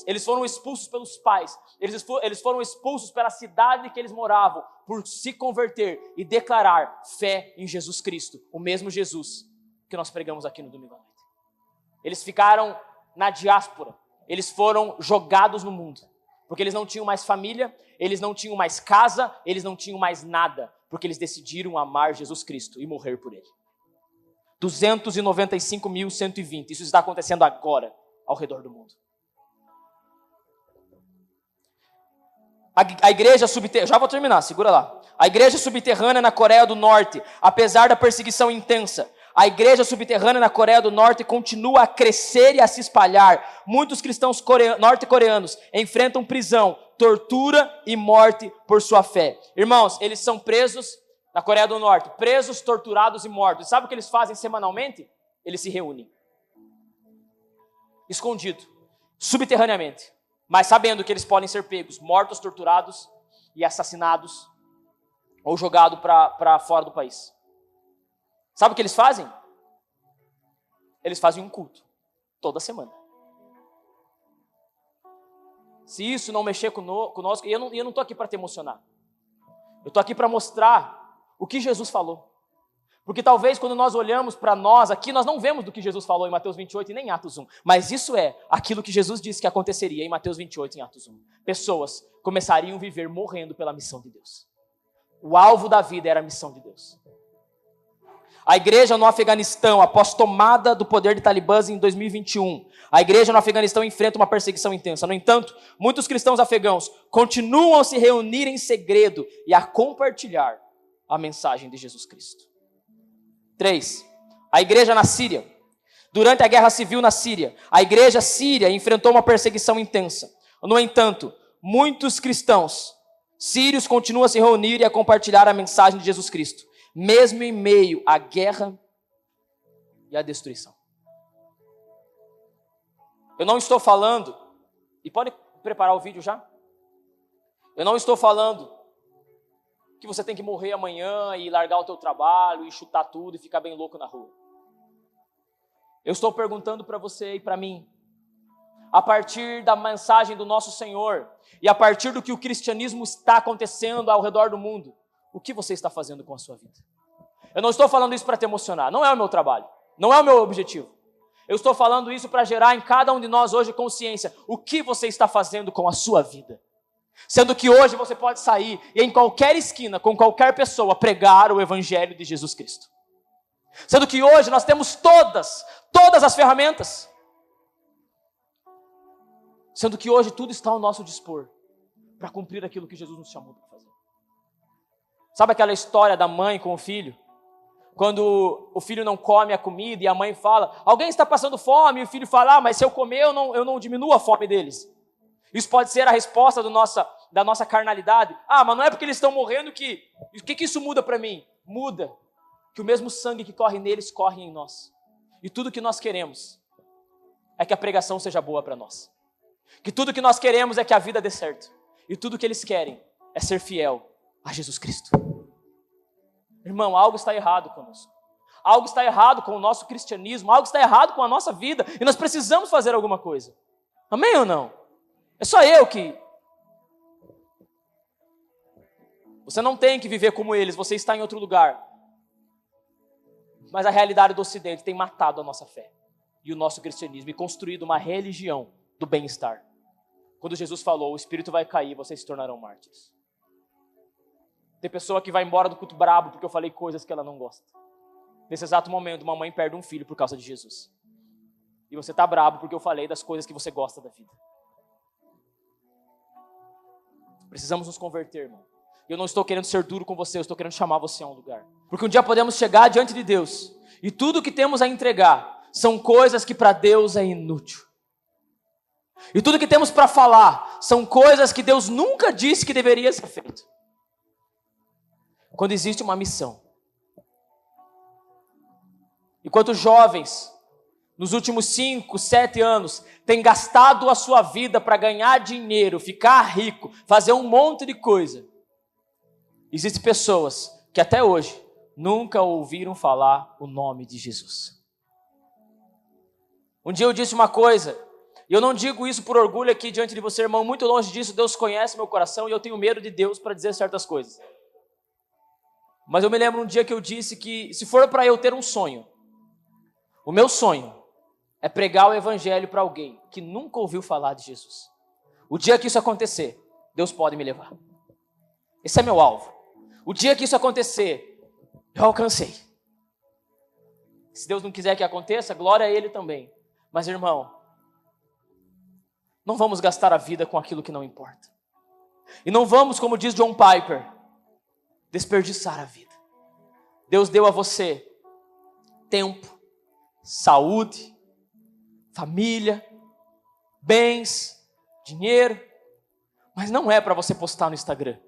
eles foram expulsos pelos pais, eles foram expulsos pela cidade que eles moravam, por se converter e declarar fé em Jesus Cristo, o mesmo Jesus que nós pregamos aqui no domingo à noite. Eles ficaram na diáspora, eles foram jogados no mundo, porque eles não tinham mais família, eles não tinham mais casa, eles não tinham mais nada, porque eles decidiram amar Jesus Cristo e morrer por Ele. 295.120, isso está acontecendo agora, ao redor do mundo. A igreja subterrânea, já vou terminar, segura lá. A igreja subterrânea na Coreia do Norte, apesar da perseguição intensa, a igreja subterrânea na Coreia do Norte continua a crescer e a se espalhar. Muitos cristãos norte-coreanos enfrentam prisão, tortura e morte por sua fé. Irmãos, eles são presos na Coreia do Norte, presos, torturados e mortos. E sabe o que eles fazem semanalmente? Eles se reúnem. Escondido, subterraneamente, mas sabendo que eles podem ser pegos, mortos, torturados e assassinados ou jogados para fora do país. Sabe o que eles fazem? Eles fazem um culto toda semana. Se isso não mexer conosco, e eu não estou aqui para te emocionar. Eu estou aqui para mostrar o que Jesus falou. Porque talvez quando nós olhamos para nós aqui, nós não vemos do que Jesus falou em Mateus 28 e nem em Atos 1. Mas isso é aquilo que Jesus disse que aconteceria em Mateus 28 e em Atos 1. Pessoas começariam a viver morrendo pela missão de Deus. O alvo da vida era a missão de Deus. A igreja no Afeganistão, após tomada do poder de talibãs em 2021, a igreja no Afeganistão enfrenta uma perseguição intensa. No entanto, muitos cristãos afegãos continuam a se reunir em segredo e a compartilhar a mensagem de Jesus Cristo. 3. A igreja na Síria. Durante a guerra civil na Síria, a igreja síria enfrentou uma perseguição intensa. No entanto, muitos cristãos sírios continuam a se reunir e a compartilhar a mensagem de Jesus Cristo, mesmo em meio à guerra e à destruição. Eu não estou falando, e pode preparar o vídeo já? Eu não estou falando que você tem que morrer amanhã e largar o teu trabalho e chutar tudo e ficar bem louco na rua. Eu estou perguntando para você e para mim, a partir da mensagem do nosso Senhor e a partir do que o cristianismo está acontecendo ao redor do mundo, o que você está fazendo com a sua vida? Eu não estou falando isso para te emocionar, não é o meu trabalho, não é o meu objetivo. Eu estou falando isso para gerar em cada um de nós hoje consciência, o que você está fazendo com a sua vida. Sendo que hoje você pode sair e em qualquer esquina, com qualquer pessoa, pregar o evangelho de Jesus Cristo. Sendo que hoje nós temos todas as ferramentas. Sendo que hoje tudo está ao nosso dispor para cumprir aquilo que Jesus nos chamou para fazer. Sabe aquela história da mãe com o filho? Quando o filho não come a comida e a mãe fala, alguém está passando fome, e o filho fala, mas se eu comer eu não diminuo a fome deles. Isso pode ser a resposta da nossa carnalidade. Mas não é porque eles estão morrendo que... O que isso muda para mim? Muda que o mesmo sangue que corre neles corre em nós. E tudo que nós queremos é que a pregação seja boa para nós. Que tudo que nós queremos é que a vida dê certo. E tudo que eles querem é ser fiel a Jesus Cristo. Irmão, algo está errado conosco. Algo está errado com o nosso cristianismo. Algo está errado com a nossa vida. E nós precisamos fazer alguma coisa. Amém ou não? É só eu que... Você não tem que viver como eles. Você está em outro lugar. Mas a realidade do Ocidente tem matado a nossa fé. E o nosso cristianismo. E construído uma religião do bem-estar. Quando Jesus falou, o Espírito vai cair, vocês se tornarão mártires. Tem pessoa que vai embora do culto brabo porque eu falei coisas que ela não gosta. Nesse exato momento, uma mãe perde um filho por causa de Jesus. E você está brabo porque eu falei das coisas que você gosta da vida. Precisamos nos converter, irmão. Eu não estou querendo ser duro com você, eu estou querendo chamar você a um lugar. Porque um dia podemos chegar diante de Deus e tudo que temos a entregar são coisas que para Deus é inútil. E tudo que temos para falar são coisas que Deus nunca disse que deveria ser feito. Quando existe uma missão. Enquanto jovens, nos últimos 5, 7 anos, têm gastado a sua vida para ganhar dinheiro, ficar rico, fazer um monte de coisa. Existem pessoas que até hoje nunca ouviram falar o nome de Jesus. Um dia eu disse uma coisa, e eu não digo isso por orgulho aqui diante de você, irmão, muito longe disso, Deus conhece meu coração e eu tenho medo de Deus para dizer certas coisas. Mas eu me lembro um dia que eu disse que se for para eu ter um sonho, o meu sonho é pregar o evangelho para alguém que nunca ouviu falar de Jesus. O dia que isso acontecer, Deus pode me levar. Esse é meu alvo. O dia que isso acontecer, eu alcancei. Se Deus não quiser que aconteça, glória a Ele também. Mas, irmão, não vamos gastar a vida com aquilo que não importa. E não vamos, como diz John Piper, desperdiçar a vida. Deus deu a você tempo, saúde, família, bens, dinheiro, mas não é para você postar no Instagram.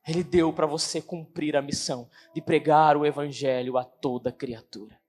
Ele deu para você cumprir a missão de pregar o evangelho a toda criatura.